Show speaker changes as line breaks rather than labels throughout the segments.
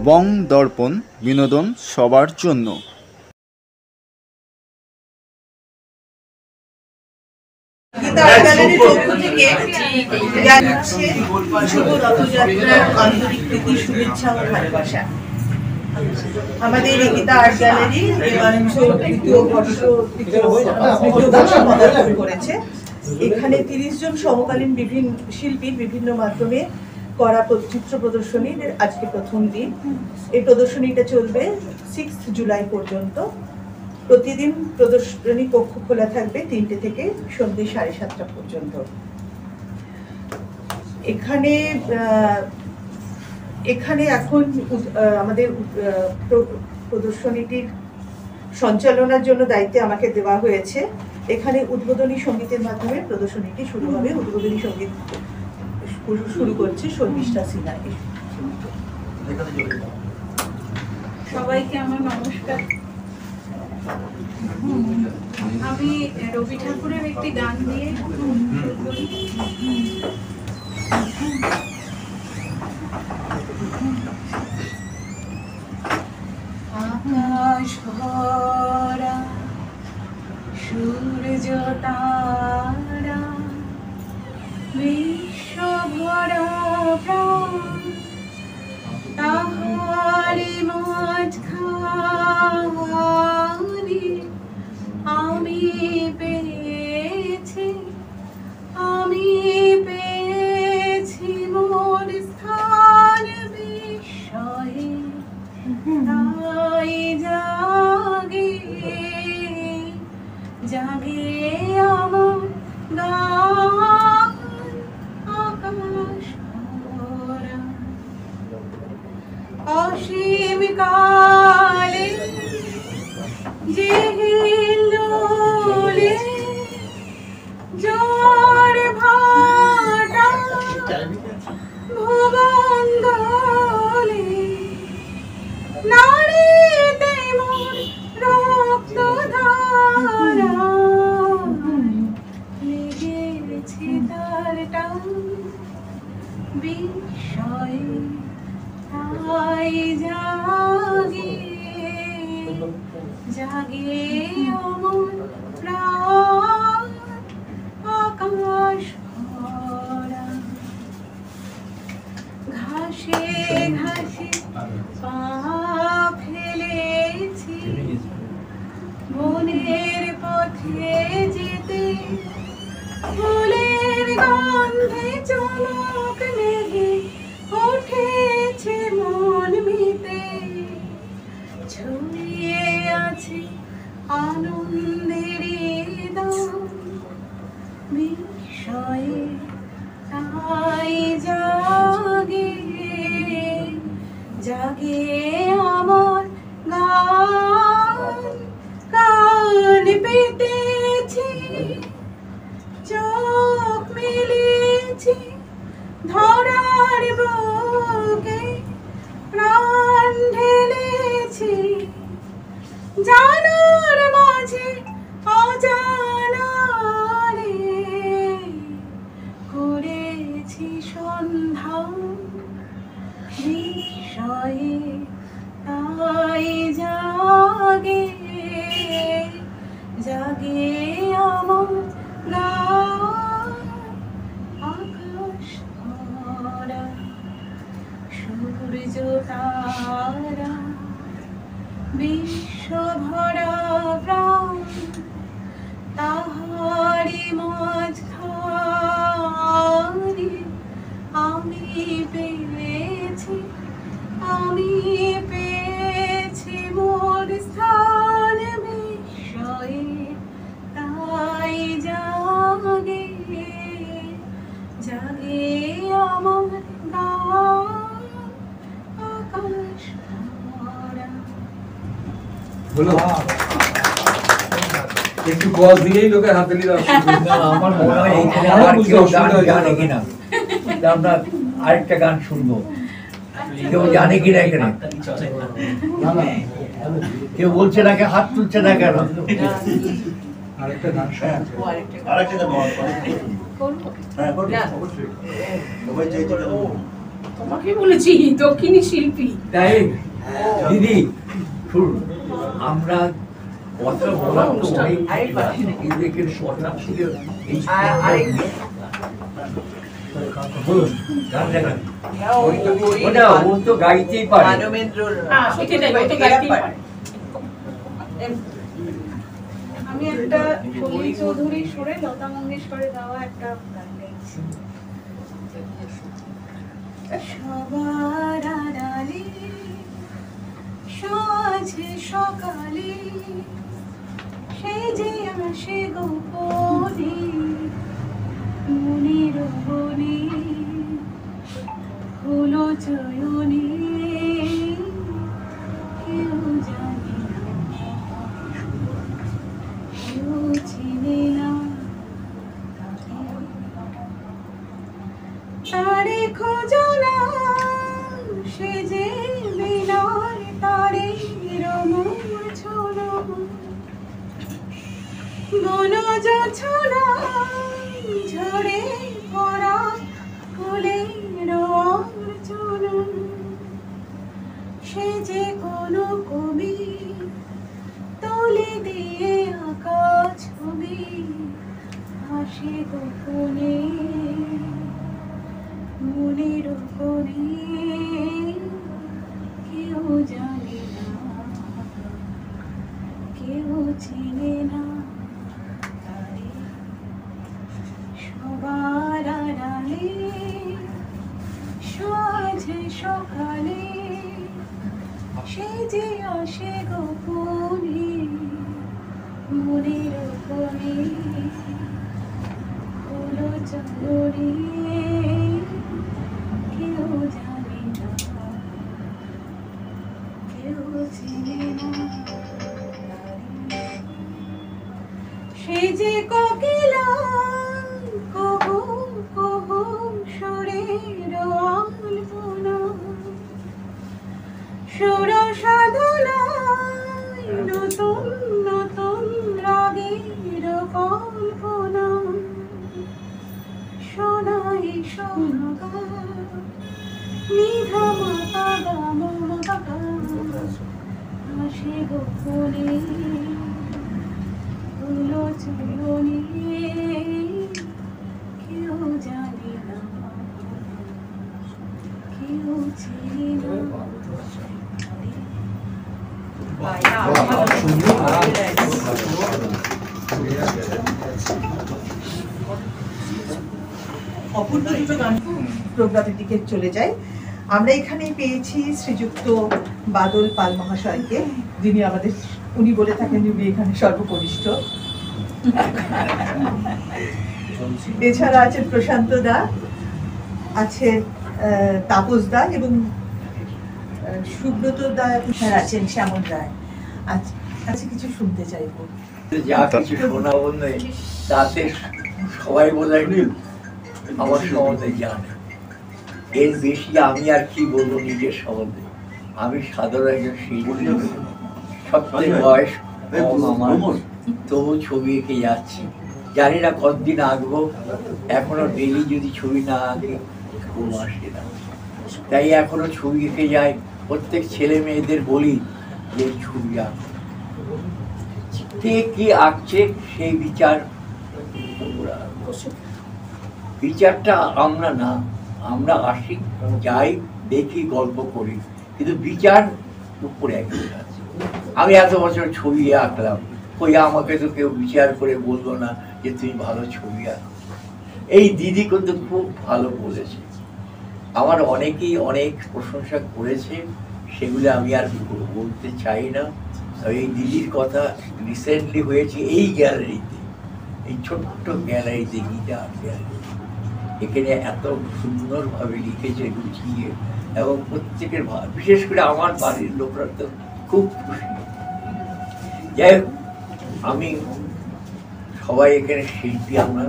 বং দর্পণ বিনোদন সবার জন্য।
গ্যালারির পক্ষ থেকে জানাচ্ছে শুভ রথযাত্রার আন্তরিক প্রীতি, শুভেচ্ছা ও ভালোবাসা। আমাদের এই গীতা আর্ট গ্যালারি এবার দ্বিতীয় বর্ষ পদার্পণ করেছে। এখানে 30 জন সমকালীন বিভিন্ন শিল্পীর বিভিন্ন মাধ্যমে করা চিত্র প্রদর্শনীর আজকে প্রথম দিন। এই প্রদর্শনীটা চলবে 6 জুলাই পর্যন্ত। প্রতিদিন প্রদর্শনী কক্ষ খোলা থাকবে 3টে থেকে সন্ধ্যে 7:30 পর্যন্ত। এখানে এখন আমাদের প্রদর্শনীটির সঞ্চালনার জন্য দায়িত্বে আমাকে দেওয়া হয়েছে। এখানে উদ্বোধনী সঙ্গীতের মাধ্যমে প্রদর্শনীটি শুরু হবে। উদ্বোধনী সঙ্গীত শুরু করছে শর্মিষ্ঠা সিনহা।
সবাইকে আমার নমস্কার। আমি রবি ঠাকুরের একটি গান দিয়ে আকাশ ভরা সূর্য তারা বিশ্ব ভরা প্রাণ তাহারি মাঝখানে আমি পেয়েছি মোর স্থান বিস্ময়ে। তাই জাগে আমার গান আকাশ ভরা। অসীম কালে যে হিল্লোলে জোর ভাটা ভুবন দোলে নারীতে মোর রক্ত ধারা লেগেছে তার টান বিস্ময়ে। তাই জাগে আমার প্রাণ আকাশ ভরা। ঘাসে ঘাসে পা ফেলেছি মনের পথে যেতে, ফুলের গন্ধে চমক লেগে উঠেছে মন মিতে, ছড়িয়ে আছে আনন্দের দাম বিস্ময়ে। তাই জাগে আমার গান। কান পেতেছি চোখ মেলেছি ধরার বুকে, প্রাণ ঢেলেছি জানার মাঝে অজানারে, করেছি সন্ধান বিষয়ে। তাই জাগে আমার গান আকাশ ভরা। সূর্য তারা বিশ্ব ভরা প্রাণ তাহারি মাঝখানে আমি পেয়েছি মোর স্থান বিস্ময়ে। তাই জাগে আমার গান আকাশ ভরা।
একটু গজ দিয়েই লোকের হাতে নিয়ে
আমার মনে হয় এইখানে আর কেউ গান জানে কিনা, আমরা আরেকটা গান শুনবো। কেউ জানে কিনা এখানে? কেউ বলছে না, হাত তুলছে না কেন?
আরেকটা গান
আরেকটা
তোমাকে বলেছি দক্ষিণী শিল্পী।
তাই দিদি শুনুন, আমরা কথা বলার তো অনেক এদেরকে কথা ছিল এই বলুন গান দেখান। ওটা ও তো গাইতেই পারে।
হ্যাঁ সেটাই, ও তো গাইতেই পারে। আমি একটা সলিল চৌধুরীর সুরে লতা মঙ্গেশকরের গাওয়া একটা গান গাইছি। সবার আড়ালে সাঁঝে সকালে সে যে আসে গোপনে মনের বনে হলো চয়নে কেউ জানে না কেউ চিনে না তারে খোঁজনা সে যে বিনার তারে রমুর ছোলো বনজ ছোলা ঝরে পড়া ফুলের চলো সে যে কোনো কবি তুলে দিয়ে আকাশ ছবি হাসে গোপনে মনের কোণে কেউ জানে না কেউ চিনে না তারে সবার আড়ালে সাঁঝে সকালে সে যে আসে গোপনে মনের কোণে হলো চলরে কেউ জানে না কেউ চিনে না সে যে কোকিলা কহু কহু সুরের আলপনা সুর সাধনায় নতুন নতুন রাগের কল্পনা শোনাই শোনাগা নিধা মাতা গামা হাসে গোপনে হলো চলনে কেউ জানে না কেউ চিনে না
অপূর্ব দুটো গান প্রোগ্রামের দিকে চলে যায়। আমরা এখানে পেয়েছি শ্রীযুক্ত বাদল পাল মহাশয়কে, যিনি আমাদের উনি বলে থাকেন উনি এখানে সর্বকনিষ্ঠ। এছাড়া আছেন প্রশান্ত দা, আছেন তাপস দা এবং সুব্রত দা, আছেন শ্যামল রায়। আচ্ছা কিছু শুনতে চাইবো।
যা কিছু শোনাবো নেই তাতে সবাই বোধহয় আমার সম্বন্ধে জানে। এর বেশি আমি আর কি বলবো নিজের সম্বন্ধে। আমি সাধারণ একজন শিল্পী, সবথেকে বয়স কম আমার, তবু ছবি এঁকে যাচ্ছি। জানি না কতদিন আঁকবো, এখনো ডেলি যদি ছবি না আঁকি ঘুম আসে না। তাই এখনো ছবি এঁকে যায়। প্রত্যেক ছেলে মেয়েদের বলি যে ছবি আঁকো, কে কি আঁকছে সেই বিচার, বিচারটা আমরা না, আমরা আসি যাই দেখি গল্প করি, কিন্তু বিচার উপরে একজন আছে। আমি এত বছর ছবি আঁকলাম, কই আমাকে তো কেউ বিচার করে বললো না যে তুমি ভালো ছবি আঁকো। এই দিদি কিন্তু খুব ভালো বলেছে, আমার অনেকেই অনেক প্রশংসা করেছে, সেগুলো আমি আর বলতে চাই না। এই দিদির কথা রিসেন্টলি হয়েছে এই গ্যালারিতে, এই ছোট্ট গ্যালারিতে, গীতা গ্যালারি। এখানে এত সুন্দরভাবে লিখেছে গুছিয়ে, এবং প্রত্যেকের বিশেষ করে আমার বাড়ির লোকরা তো খুব খুশি। যাই হোক, আমি সবাই এখানে শিল্পী, আমরা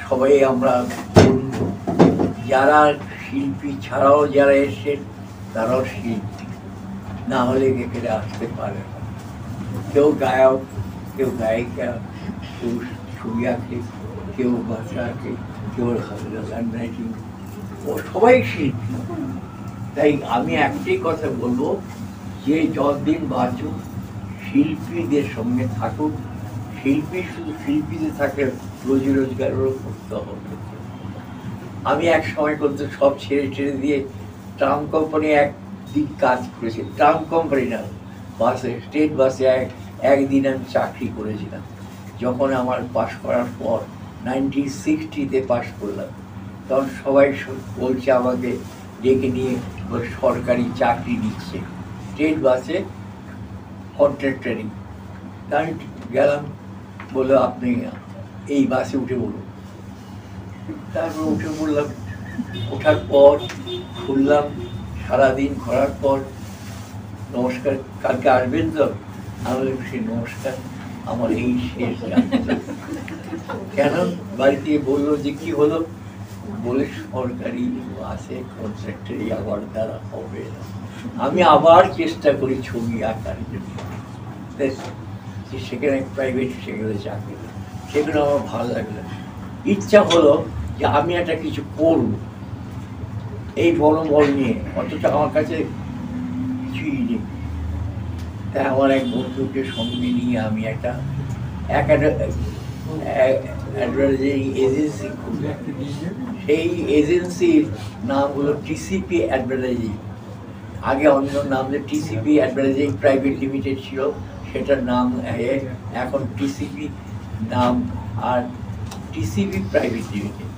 সবাই আমরা যারা শিল্পী ছাড়াও যারা এসেছেন তারাও শিল্পী, না হলে এখানে আসতে পারে না। কেউ গায়ক, কেউ গায়িকা, কেউ ছবি আঁকে, কেউ ভাষা আঁকে, কেউ হ্যান্ড রাইটিং, ও সবাই শিল্পী। তাই আমি একটাই কথা বলবো, যে যতদিন বাঁচুক শিল্পীদের সঙ্গে থাকুক। শিল্পী শুধু শিল্পীদের থাকে, রোজি রোজগারও করতে হবে। আমি এক সময় করতে সব ছেড়ে দিয়ে ট্রাম কোম্পানি একদিন কাজ করেছি, ট্রাম কোম্পানি না, বাসে, স্টেট বাসে একদিন আমি চাকরি করেছিলাম। যখন আমার পাশ করার পর 1960-তে পাশ করলাম, তখন সবাই বলছে আমাকে ডেকে নিয়ে সরকারি চাকরি দিচ্ছে স্টেট বাসে, কন্ট্রাক্টরি। আমি গেলাম, বললো আপনি এই বাসে উঠে বলুন। তারপর উঠে পড়লাম। ওঠার পর খুললাম, সারাদিন ঘোরার পর নমস্কার, কালকে আসবেন তো? আমি সে নমস্কার, আমার এই শেষ যাত্রা। কেন? বাড়িতে বললো যে কি হলো, বলে সরকারি বাসে কন্ট্রাক্টরি আমার দ্বারা হবে না। আমি আবার চেষ্টা করি ছবি আঁকার জন্য, সেখানে প্রাইভেট সেখানে চাকরি, সেগুলো আমার ভালো লাগলো। ইচ্ছা হলো যে আমি একটা কিছু করব এই মনোবল নিয়ে, অথচ আমার কাছে কিছুই নেই। তাই আমার এক বন্ধুকে সঙ্গে নিয়ে আমি একটা অ্যাডভার্টাইজিং এজেন্সি খুললাম। সেই এজেন্সির নাম হলো টিসিপি অ্যাডভার্টাইজিং। আগে অন্য নাম যে টিসিপি অ্যাডভার্টাইজিং প্রাইভেট লিমিটেড ছিল, সেটার নাম এখন টিসিপি নাম, আর টিসিপি প্রাইভেট লিমিটেড।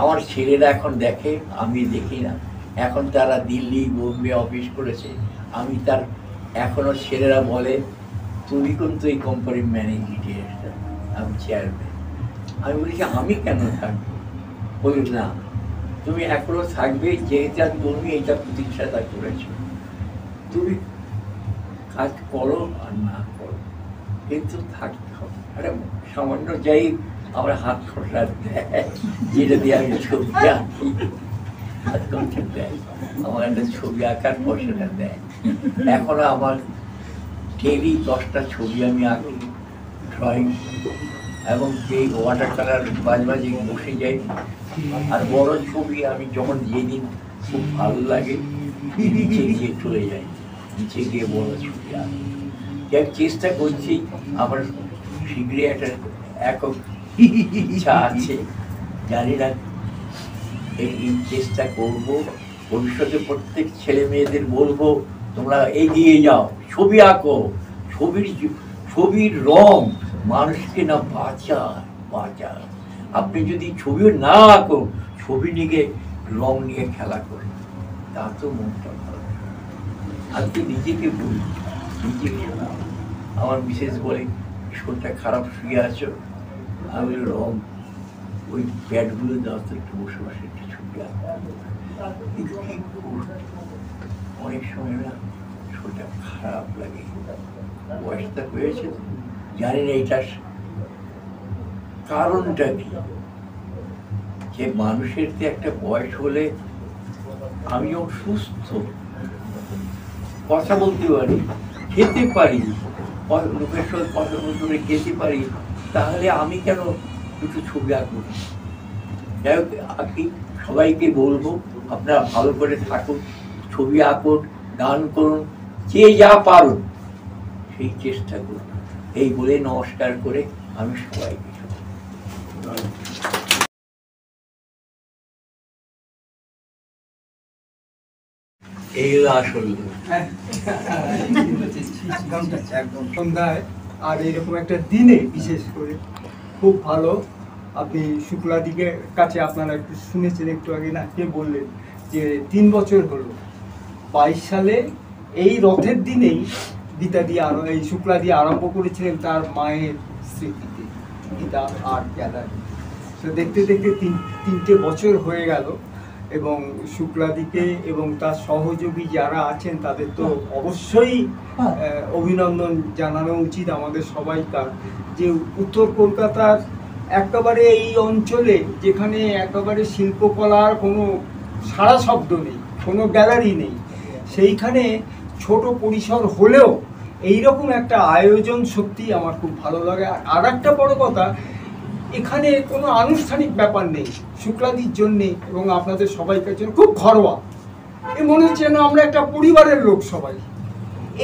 আমার ছেলেরা এখন দেখে, আমি দেখি না। এখন তারা দিল্লি বোম্বে অফিস করেছে। আমি তার এখনো ছেলেরা বলে তুমি কিন্তু এই কোম্পানির ম্যানেজিং ডিরেক্টর, আমি চেয়ারম্যান। আমি বলেছি আমি কেন থাকবো? বলি না, তুমি এখনো থাকবে, যেটা তুমি এটা প্রতিষ্ঠাতা করেছো, তুমি কাজ করো আর না করো, কিন্তু থাকতে হবে। আরে সামান্য যাই আমার হাত খরচা দেয়, যেটা দিয়ে আমি ছবি আঁকি, হাত খরচা দেয়, আমার একটা ছবি আঁকার পয়সাটা দেয়। এখনো আমার ডেইলি 10টা ছবি আমি আঁকি, ড্রয়িং, এবং এই ওয়াটার কালার বাজে বসে যাই। আর বড় ছবি আমি যখন যেদিন খুব ভালো লাগে নিচে গিয়ে চলে যাই, নিচে গিয়ে বড় ছবি আঁকি। যার চেষ্টা করছি, আমার শীঘ্রই একটা একক ইচ্ছা আছে, জানি না, এই চেষ্টা করব। ভবিষ্যতে প্রত্যেক ছেলে মেয়েদের বলবো তোমরা এগিয়ে যাও, ছবি আঁকো। ছবির রং মানুষকে না বাঁচায়। আপনি যদি ছবি না আঁকো, ছবি নিয়ে রং নিয়ে খেলা করেন, তা তো মনটা ভালো। আমি নিজেকে বলি, নিজেকে আমার বিশেষ বলে শরীরটা খারাপ শুয়ে আছো, আমি রং ওই প্যাডগুলো দেওয়া তো একটু বসে বসে একটু ছবি আঁকবো। অনেক সময় না শরীরটা খারাপ লাগে, বয়সটা হয়েছে, জানি না এটার কারণটা কি। যে মানুষের তো একটা বয়স হলে, আমি যখন সুস্থ কথা বলতে পারি, খেতে পারি, লোকের সঙ্গে কথা বলতে পারি, খেতে পারি, তাহলে আমি কেন দুটো ছবি আঁকবো? যাই হোক, আঁকি। সবাইকে বলবো আপনারা ভালো করে থাকুন, ছবি আঁকুন, গান করুন, যে যা পারুন সেই চেষ্টা করুন। এই বলে নমস্কার করে আমি সবাইকে এই আসল
একদম সন্ধ্যায় আর এরকম একটা দিনে বিশেষ করে খুব ভালো। আপনি শুক্লাদিকের কাছে আপনারা একটু শুনেছেন একটু আগে, না কে বললেন যে 3 বছর হলো 22 সালে এই রথের দিনেই গীতাদি এই শুক্লাদি আরম্ভ করেছিলেন তার মায়ের স্মৃতিতে, গীতা আর্ট গ্যালারি। তো দেখতে দেখতে 3টে বছর হয়ে গেল, এবং শুক্লাদিকে এবং তার সহযোগী যারা আছেন তাদের তো অবশ্যই অভিনন্দন জানানো উচিত আমাদের সবাইকার। যে উত্তর কলকাতার একেবারে এই অঞ্চলে, যেখানে একেবারে শিল্পকলার কোনো সারা শব্দ নেই, কোনো গ্যালারি নেই, সেইখানে ছোট পরিসর হলেও এইরকম একটা আয়োজন সত্যি আমার খুব ভালো লাগে। আর একটা বড় কথা, এখানে কোনো আনুষ্ঠানিক ব্যাপার নেই, শুক্লাদির জন্যে এবং আপনাদের সবাইকার জন্য খুব ঘরোয়া। এ মনে হচ্ছে যেন আমরা একটা পরিবারের লোক সবাই।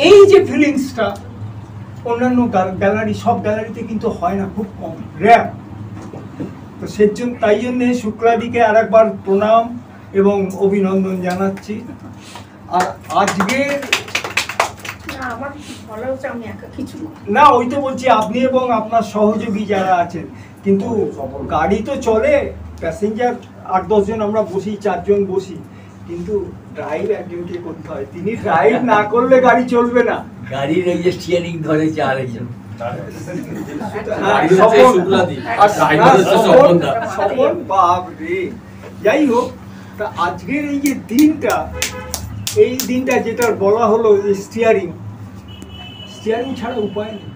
এই যে ফিলিংসটা অন্যান্য গ্যালারি, সব গ্যালারিতে কিন্তু হয় না, খুব কম, রেয়ার। তো সেজন্য তাই জন্যে শুক্লাদিকে আর একবার প্রণাম এবং অভিনন্দন জানাচ্ছি। আর আজকের
আমার বলা হচ্ছে আমি একা কিছু
না, ওই তো বলছি আপনি এবং আপনার সহযোগী যারা আছেন, কিন্তু গাড়ি তো চলে, প্যাসেঞ্জার 8-10 জন আমরা বসি, 4 জন বসি, কিন্তু ড্রাইভ একজনকে করতে হয়। তিনি ড্রাইভ না করলে গাড়ি চলবে না।
গাড়ির এই যে স্টিয়ারিং ধরেছে আরেকজন।
যাই হোক, তা আজকের এই যে দিনটা, এই দিনটা যেটা বলা হলো স্টিয়ারিং ছাড়া উপায় নেই।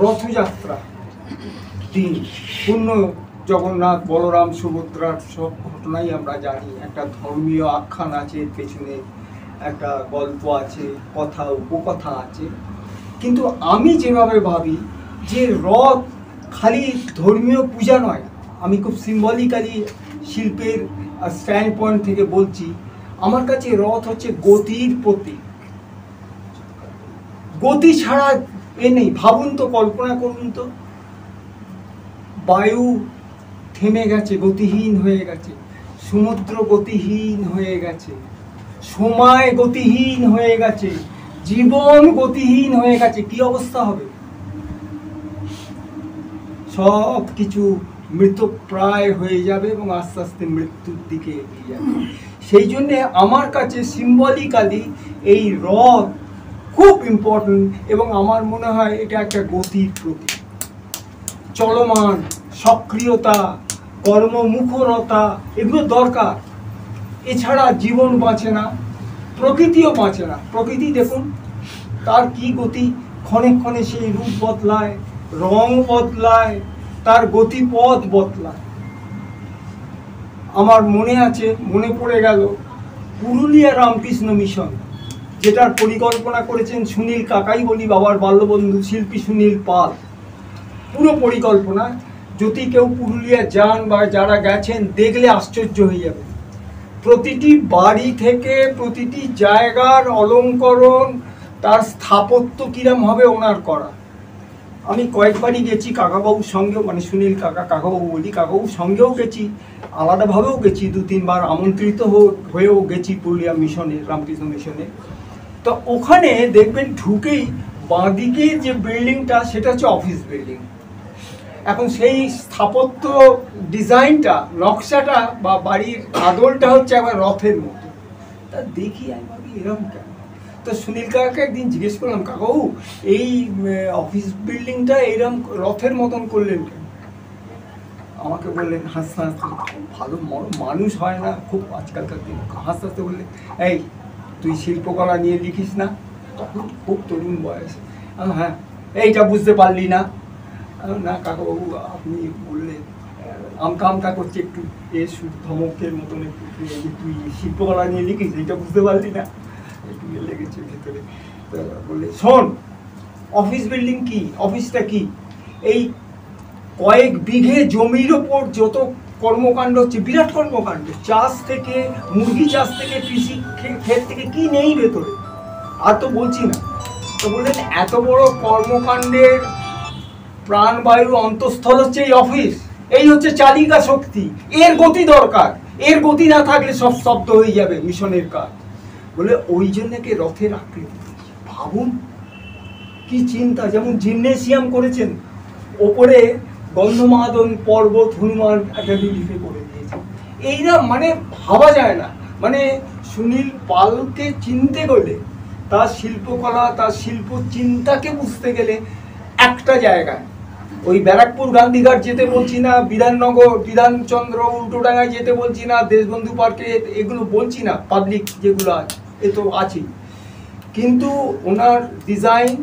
রথযাত্রা দিন, পূর্ণ জগন্নাথ বলরাম সুভদ্রার সব ঘটনাই আমরা জানি। একটা ধর্মীয় আখ্যান আছে এর পেছনে, একটা গল্প আছে, কথা উপকথা আছে। কিন্তু আমি যেভাবে ভাবি যে রথ খালি ধর্মীয় পূজা নয়, আমি খুব সিম্বলিক্যালি শিল্পের স্ট্যান্ড পয়েন্ট থেকে বলছি, আমার কাছে রথ হচ্ছে গতির প্রতীক। গতি ছাড়া এ নেই। ভাবুন তো, কল্পনা করুন তো, বায়ু থেমে গেছে, গতিহীন হয়ে গেছে, সমুদ্র গতিহীন হয়ে গেছে, সময় গতিহীন হয়ে গেছে, জীবন গতিহীন হয়ে গেছে, কি অবস্থা হবে? সব কিছু মৃতপ্রায় হয়ে যাবে এবং আস্তে আস্তে মৃত্যুর দিকে এগিয়ে যাবে। সেই জন্যে আমার কাছে সিম্বলিক্যালি এই রথ খুব ইম্পর্টেন্ট এবং আমার মনে হয় এটা একটা গতির প্রতীক। চলমান, সক্রিয়তা, কর্মমুখরতা, এগুলো দরকার। এছাড়া জীবন বাঁচে না, প্রকৃতিও বাঁচে না। প্রকৃতি দেখুন তার কি গতি, ক্ষণে ক্ষণে সেই রূপ বদলায়, রং বদলায়, তার গতিপথ বদলায়। আমার মনে পড়ে গেল পুরুলিয়া রামকৃষ্ণ মিশন, যেটার পরিকল্পনা করেছেন সুনীল কাকাই বলি, বাবার বাল্যবন্ধু শিল্পী সুনীল পাল। পুরো পরিকল্পনা, যদি কেউ পুরুলিয়া যান বা যারা গেছেন দেখলে আশ্চর্য হয়ে যাবে। প্রতিটি বাড়ি থেকে প্রতিটি জায়গার অলঙ্করণ, তার স্থাপত্য কিরম হবে ওনার করা। আমি কয়েকবারই গেছি কাকাবাবুর সঙ্গেও, মানে সুনীল কাকাবাবু বলি, কাকাবাবুর সঙ্গেও গেছি, আলাদাভাবেও গেছি, 2-3 বার আমন্ত্রিত হয়েও গেছি পুরুলিয়া মিশনে, রামকৃষ্ণ মিশনে। তো ওখানে দেখবেন ঢুকেই বাঁদিকে যে বিল্ডিংটা, সেটা হচ্ছে অফিস বিল্ডিং। এখন সেই স্থাপত্য ডিজাইনটা, নকশাটা বা বাড়ির আদলটা হচ্ছে আবার রথের মতো। তা দেখি আমি ভাবি এরকম কেন? তো সুনীল কাকাকে একদিন জিজ্ঞেস করলাম, কাকাবাবু এই অফিস বিল্ডিংটা এইরকম রথের মতন করলেন কেন? আমাকে বললেন হাসতে হাসতে, ভালো মানুষ হয় না খুব আজকালকার দিন, হাসতে হাসতে বললেন, এই তুই শিল্পকলা নিয়ে লিখিস না? তখন খুব তরুণ বয়সে। হ্যাঁ। এইটা বুঝতে পারলি না? না কাকাবাবু, আপনি বললেন আমকা করছে একটু, ধমকের মতন একটু, তুই শিল্পকলা নিয়ে লিখিস, এইটা বুঝতে পারলি না? একটু লেগেছে ভেতরে। বললে শোন, অফিস বিল্ডিং কি, অফিসটা কি, এই কয়েক বিঘে জমির ওপর যত কর্মকাণ্ড হচ্ছে, বিরাট কর্মকাণ্ড, চাষ থেকে, মুরগি চাষ থেকে, কৃষি ক্ষেত থেকে, কি নেই ভেতরে, আর তো বলছি না। তো বললেন এত বড় কর্মকাণ্ডের প্রাণবায়ু অন্তঃস্থল হচ্ছে এই অফিস, এই হচ্ছে চালিকা শক্তি, এর গতি দরকার, এর গতি না থাকলে সব স্তব্ধ হয়ে যাবে মিশনের কাজ। বলে ওই জন্যকে রথের আকৃতি। ভাবুন কি চিন্তা, যেমন জিমনেসিয়াম করেছেন, ওপরে গন্ধমাদন পর্বত হনুমান একটা রিলিফে করে দিয়েছে। এইরা মানে ভাবা যায় না। মানে সুনীল পালকে চিনতে গেলে, তার শিল্পকলা, তার শিল্প চিন্তাকে বুঝতে গেলে একটা জায়গায়, ওই ব্যারাকপুর গান্ধীঘাট যেতে বলছি না, বিধাননগর, বিধানচন্দ্র উল্টোডাঙ্গায় যেতে বলছি না, দেশবন্ধু পার্কে, এগুলো বলছি না, পাবলিক যেগুলো আছে এ তো আছেই, কিন্তু ওনার ডিজাইন,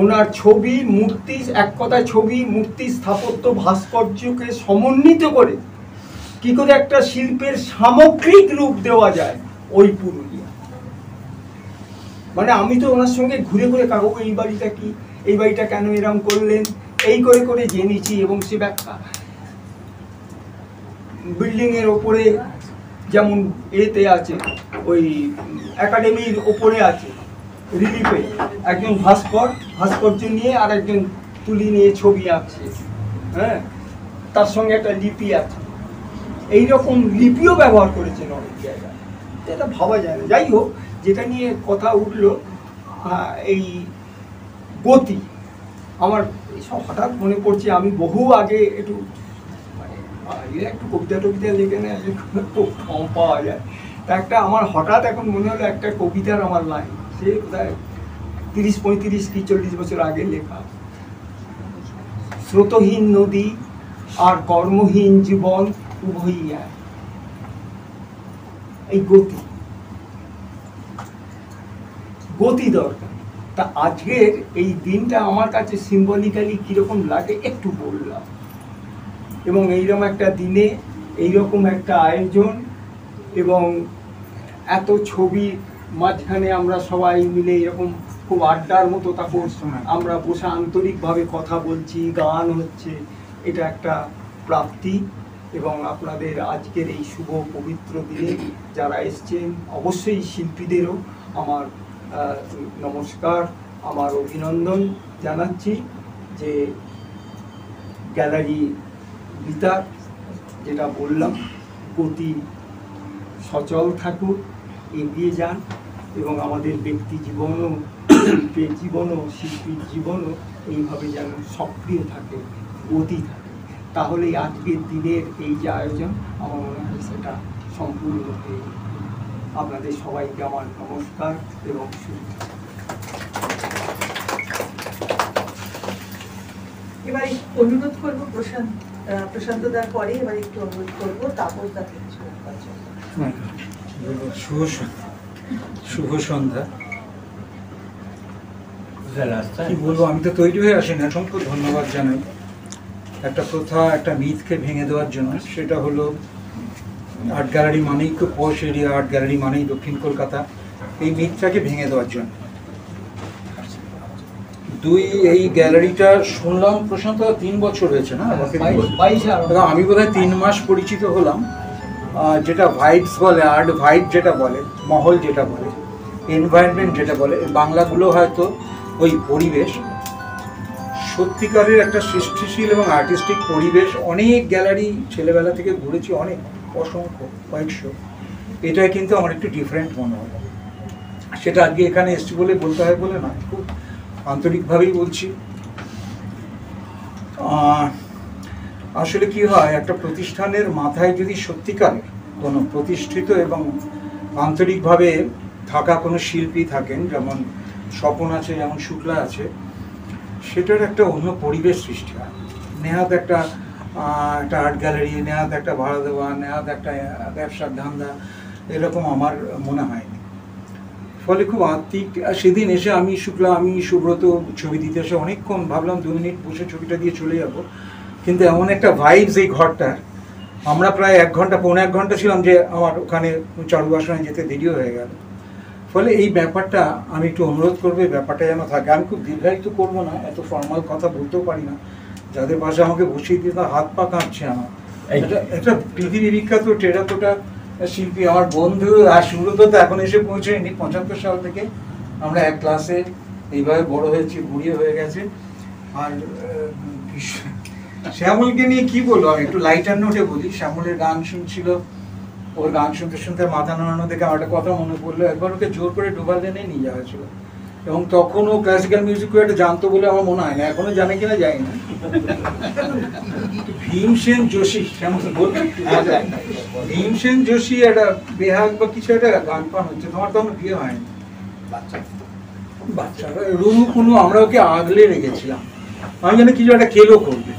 ওনার ছবি, মূর্তি, এক কথায় ছবি, মূর্তি, স্থাপত্য, ভাস্কর্যকে সমন্বিত করে কি করে একটা শিল্পের সামগ্রিক রূপ দেওয়া যায়, ওই পুরুলিয়া। মানে আমি তো ওনার সঙ্গে ঘুরে ঘুরে, কাকু এই বাড়িটা কি, এই বাড়িটা কেন এরকম করলেন, এই করে করে জেনেছি। এবং সে ব্যাখ্যা বিল্ডিংয়ের ওপরে যেমন এতে আছে, ওই একাডেমির ওপরে আছে রিলিফে একজন ভাস্কর্য নিয়ে আর একজন তুলি নিয়ে ছবি আঁকছে, হ্যাঁ, তার সঙ্গে একটা লিপি আছে। এইরকম লিপিও ব্যবহার করেছেন অনেক জায়গায়, এটা ভাবা যায় না। যাই হোক, যেটা নিয়ে কথা উঠলো এই গতি, আমার সব হঠাৎ মনে পড়ছে আমি বহু আগে একটু একটু কবিতা টবিতা লেখে না, খুব কম পাওয়া যায়। তা একটা আমার হঠাৎ এখন মনে হলো একটা কবিতার আমার লাইন, সে প্রায় 30-35 কি 40 বছর আগে লেখা। স্রোতহীন নদী আর কর্মহীন জীবন উভয়ই এক। এই গতি দরকার। তা আজকের এই দিনটা আমার কাছে সিম্বলিক্যালি কিরকম লাগে একটু বললাম। এবং এইরকম একটা দিনে এইরকম একটা আয়োজন এবং এত ছবি মাঝখানে আমরা সবাই মিলে এরকম খুব আড্ডার মতো, তারপর আমরা বসে আন্তরিকভাবে কথা বলছি, গান হচ্ছে, এটা একটা প্রাপ্তি। এবং আপনাদের আজকের এই শুভ পবিত্র দিনে যারা এসছেন, অবশ্যই শিল্পীদেরও আমার নমস্কার, আমার অভিনন্দন জানাচ্ছি। যে গ্যালারি বিতার যেটা বললাম, গতি সচল থাকুক, এগিয়ে যান, এবং আমাদের ব্যক্তি জীবনও, শিল্পের জীবনও, শিল্পীর জীবনও এইভাবে যেন সক্রিয় থাকে, গতি থাকে। তাহলেই আজকের দিনের এই যে আয়োজন, আমার মনে হয় সেটা সম্পূর্ণ হয়ে যাবে। আপনাদের সবাইকে আমার নমস্কার এবং শুভেচ্ছা।
এবার অনুরোধ করবো প্রশান্ত দার পরে এবার একটু অনুরোধ করবো তাপস দাকে কিছু বলবার জন্য।
শুভ সন্ধ্যা। কি বলবো, আমি তো তৈরি হয়ে আসি না। অসংখ্য ধন্যবাদ জানাই একটা প্রথা, একটা মিথকে ভেঙে দেওয়ার জন্য। সেটা হলো আর্ট গ্যালারি মানেই খুব পশ এরিয়া, আর্ট গ্যালারি মানেই দক্ষিণ কলকাতা, এই মিথটাকে ভেঙে দেওয়ার জন্য। এই গ্যালারিটা শুনলাম প্রশান্ত 3 বছর হয়েছে না, আমি বোধহয় 3 মাস পরিচিত হলাম। যেটা ভাইবস বলে, আর্ট ভাইব যেটা বলে, মহল যেটা বলে, এনভায়রনমেন্ট যেটা বলে, বাংলাগুলো হয়তো ওই পরিবেশ, সত্যিকারের একটা সৃষ্টিশীল এবং আর্টিস্টিক পরিবেশ। অনেক গ্যালারি ছেলেবেলা থেকে ঘুরেছি, অনেক, অসংখ্য, কয়েকশো। এটা কিন্তু আমার একটু ডিফারেন্ট মনে হলো। সেটা আজকে এখানে এসছি বলে বলতে হয় বলে না, খুব আন্তরিকভাবেই বলছি। আসলে কি হয়, একটা প্রতিষ্ঠানের মাথায় যদি সত্যিকারের কোনো প্রতিষ্ঠিত এবং আন্তরিকভাবে থাকা কোনো শিল্পী থাকেন, যেমন স্বপন আছে, যেমন শুক্লা আছে, সেটার একটা অন্য পরিবেশ সৃষ্টি হয়। নেহাত একটা আর্ট গ্যালারি, নেহাত একটা ভাড়া দেওয়া, নেহাত একটা ব্যবসার ধান্দা, এরকম আমার মনে হয়নি। ফলে খুব আত্মিক। সেদিন এসে আমি সুব্রত ছবি দিতে এসে অনেকক্ষণ ভাবলাম 2 মিনিট বসে ছবিটা দিয়ে চলে যাব, কিন্তু এমন একটা ভাইবস এই ঘরটার। আমরা প্রায় 1 ঘন্টা, পৌনে 1 ঘন্টা ছিলাম, যে আমার ওখানে চারুবাসনে যেতে দেরিও হয়ে গেল। ফলে এই ব্যাপারটা আমি একটু অনুরোধ করবো, এই ব্যাপারটা যেন থাকে। আমি খুব দীর্ঘায়িত করবো না, এত ফর্মাল কথা বলতেও পারি না। যাদের পাশে আমাকে বসিয়ে দিয়ে তার হাত পা কাঁপছে আমার। একটা পৃথিবী বিখ্যাত টেরাকোটা শিল্পী, আমার বন্ধু। আর সুব্রত তো এখন এসে পৌঁছেনি, 75 সাল থেকে আমরা এক ক্লাসে এইভাবে বড় হয়েছি, বুড়িয়ে হয়ে গেছে। আর শ্যামলকে নিয়ে কি বলবো, আমি একটু লাইটার নোটে বলি। শ্যামলের গান শুনছিল, ওর গান শুনতে শুনতে মাথা নাড়ানো দেখে আমার একটা কথা মনে পড়লো। একবার ওকে জোর করে ডোবার লেনে নিয়ে যাওয়া হয়েছিল, এবং তখন ও ক্লাসিক্যাল মিউজিক খুব একটা জানতো বলে আমার মনে হয় না, এখনো জানে কিনা যাই না। ভীমসেন যোশী, ভীমসেন যোশী একটা বেহাগ বা কিছু একটা গান পান হচ্ছে, তোমার তখন বিয়ে হয়নি, বাচ্চারা রুরু কোনো, আমরা ওকে আগলে রেখেছিলাম। আমি জানি কিছু একটা খেলো করবে।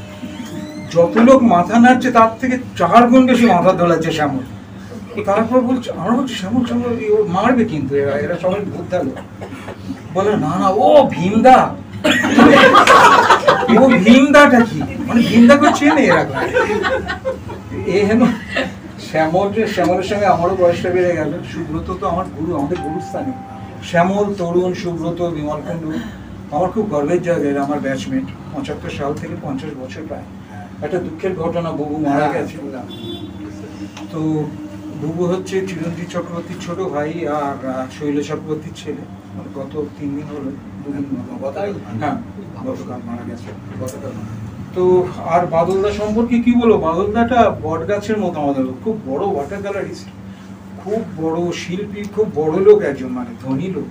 যত লোক মাথা নাড়ছে তার থেকে 4 গুণ বেশি মাথা দোলাচ্ছে শ্যামল। তারপর বলছে, আমরা বলছি শ্যামল ও মারবে, কিন্তু এরা সবাই বুদ্ধালো বলে, না না ও ভীমদা। ও ভীমদাটা কি, মানে ভীমদাকে চেনে এরা। এ হেন শ্যামলের সঙ্গে আমারও বয়সটা বেড়ে গেল। সুব্রত তো আমার গুরু, আমাদের গুরুস্থানে। শ্যামল, তরুণ, সুব্রত, বিমল কুণ্ডু, আমার খুব গর্বের জায়গায় আমার ব্যাচমেট 75 সাল থেকে 50 বছর প্রায়। একটা দুঃখের ঘটনা, বুবু মারা গেছে। তো বুবু হচ্ছে চিরঞ্জিত চক্রবর্তীর ছোট ভাই আর শৈল চক্রবর্তীর ছেলে। গত 3 দিন হলো, 2 দিন হ্যাঁ গতকাল মারা গেছে। তো আর বাদলদা সম্পর্কে কি বলবো, বাদলদাটা বট গাছের মতো আমাদের, খুব বড় ওয়াটার গ্যালারিস্ট, খুব বড় শিল্পী, খুব বড় লোক একজন, মানে ধনী লোক।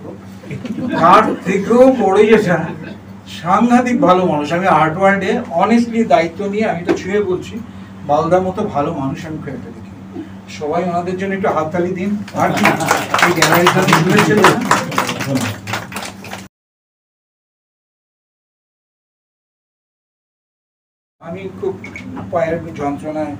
তার থেকেও বড় যেটা সাংঘাতিক ভালো মানুষ। আমি আর্ট ওয়ার্ল্ডে অনেস্টলি দায়িত্ব নিয়ে আমি তো ছুঁয়ে বলছি, বালদার মতো ভালো মানুষ আমি খুব একটা দেখি। সবাই ওনাদের জন্য একটু হাততালি দিন। আর কি এই গ্যালারিটা শুনেছিল। আমি খুব পায়ের যন্ত্রণায়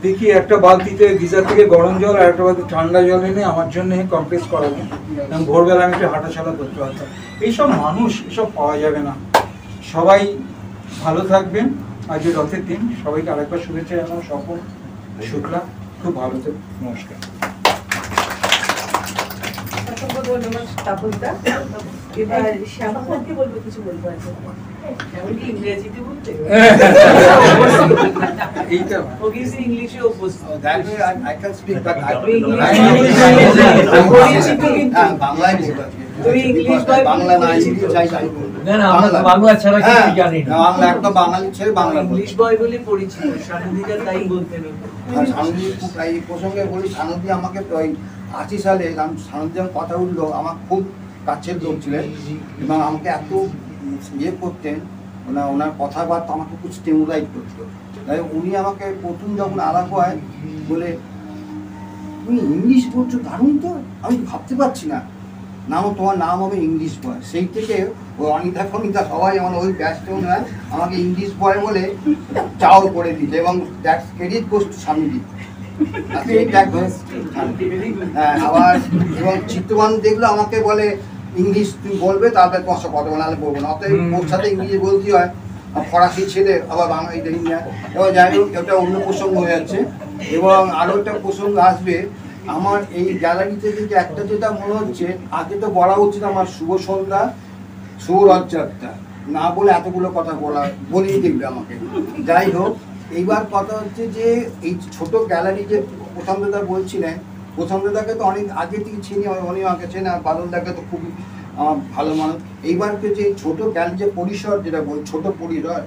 দেখি একটা বালতিতে গিজার থেকে গরম জল আর একটা বালতি ঠান্ডা জল এনে আমার জন্য কমপ্রেস করাবেন, এবং ভোরবেলা আমি একটু হাঁটাচলা করতে পারতাম। এইসব মানুষ এসব পাওয়া যাবে না। সবাই ভালো থাকবেন। আজ রথের দিন, সবাইকে আরেকবার শুভেচ্ছা জানাবো। স্বপন শুক্লা, খুব ভালো থাকবেন। নমস্কার।
অসংখ্য ধন্যবাদ তাপসদা। এবার শ্যামাকে বলবো, কিছু বলবো আছে। শ্যামাকে ইংরেজিতে বলতে
এইটা
ওগিস ইংলিশে উপস্থিত।
That way I can speak, but I
তুমি ইংলিশ
বাংলায় বলতে
তুমি ইংলিশ বয়
বাংলা না হিন্দি চাই তাই বলবো।
না না, আমরা বাংলা ছাড়া কিছু জানি না।
বাংলা একদম বাঙালি ছেড়ে বাংলা
ইংলিশ বয় বলে পরিচিত, সানুদিকা তাই বলতে হবে।
আর সানুদি এই প্রসঙ্গে বলি, সানুদি আমাকে ওই 80 সালে সানুদি যখন কথা উঠলো, আমার খুব কাছের লোক ছিলেন এবং আমাকে এত ইয়ে করতেন, ওনার কথাবার্তা আমাকে খুব স্টিমুলাইট করতো। তাই উনি আমাকে প্রথম যখন আলাপ হয় বলে, তুমি ইংলিশ বলছো, দারুণ তো, আমি ভাবতে পারছি না, নাম তোমার নাম হবে ইংলিশ বয়। সেই থেকে ওই অনিতা ফনিতা সবাই আমার ওই ব্যস্ত নয় আমাকে ইংলিশ বয় বলে চাও করে দিতে, এবং দ্যাটস ক্রেডিট গোস টু সানুদি। হ্যাঁ, আবার এবং চিত্তবানু দেখলো আমাকে বলে ইংলিশ তুমি বলবে, তারপরে তোমার সাথে কথা বলে, বলবো না। অতএব ওর সাথে ইংলিশ বলতে হয়। ফরাসি ছেলে, আবার বাংলা দেখি না। এবার যাই হোক, এটা অন্য প্রসঙ্গ হয়ে যাচ্ছে। এবং আরও একটা প্রসঙ্গ আসবে, আমার এই গ্যালারিতে থেকে একটা যেটা মনে হচ্ছে, আগে তো বলা উচিত আমার শুভ সন্ধ্যা, শুভ রথযাত্রা, না বলে এতগুলো কথা বলেই দেখবে আমাকে। যাই হোক, এইবার কথা হচ্ছে যে এই ছোট গ্যালারি যে প্রশান্তদা বলছিলেন, প্রশান্তদাকে তো অনেক আগে থেকে চিনি, উনি আমাকে চেনে, আর বাদলদাকে তো খুবই ভালো মানুষ। এইবারকে যে ছোট গ্যালারি যে পরিসর, যেটা বল ছোট পরিসর,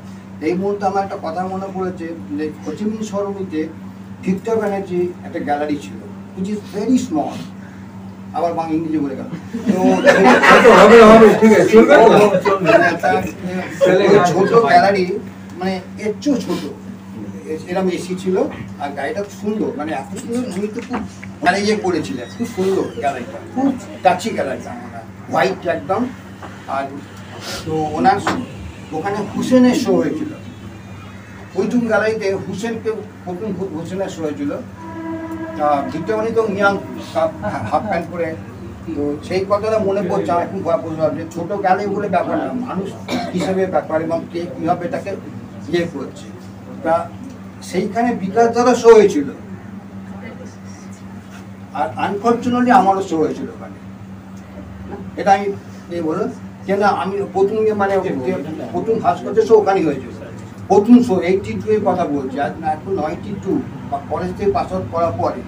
এই মুহূর্তে আমার একটা কথা মনে পড়েছে যে হোচিমিন সরণিতে ভিক্টর ব্যানার্জি একটা গ্যালারি ছিল, which is very small। আবার বাংলা ইংরেজি বলে গেল। ছোট গ্যালারি, মানে এর চেয়েও ছোট, এরকম এসি ছিল, আর গাড়িটা সুন্দর, মানে এত সুন্দর। উনি তো খুব মানে ইয়ে করেছিলেন, খুব সুন্দর গ্যালারিটা, খুব টাচি গ্যালারিটা, আমরা হোয়াইট একদম। আর তো ওনার ওখানে হুসেনের শো হয়েছিল, ওইটুকু গ্যালারিতে হুসেনকে প্রথম হুসেনের শো হয়েছিল। ভিক্টর তো ইয়াং হাফ প্যান্ট করে, তো সেই কথাটা মনে পড়ছে আমার খুব ভালো। যে ছোটো গ্যালারি বলে ব্যাপার না, মানুষ হিসেবে ব্যাপার, এবং কে কীভাবে এটাকে ইয়ে করছে। তা সেইখানে বিকাশ দ্বারা শো হয়েছিল, আর আনফর্চুনেটলি আমারও শো হয়েছিল ওখানে। এটা আমি এই বলো, কেন আমি প্রথম মানে প্রথম ভাস্কর্য শো ওখানেই হয়েছিল, প্রথম শো 82 এর কথা বলছি, আর এখন 92 বা কলেজ থেকে পাস আউট করার পরে।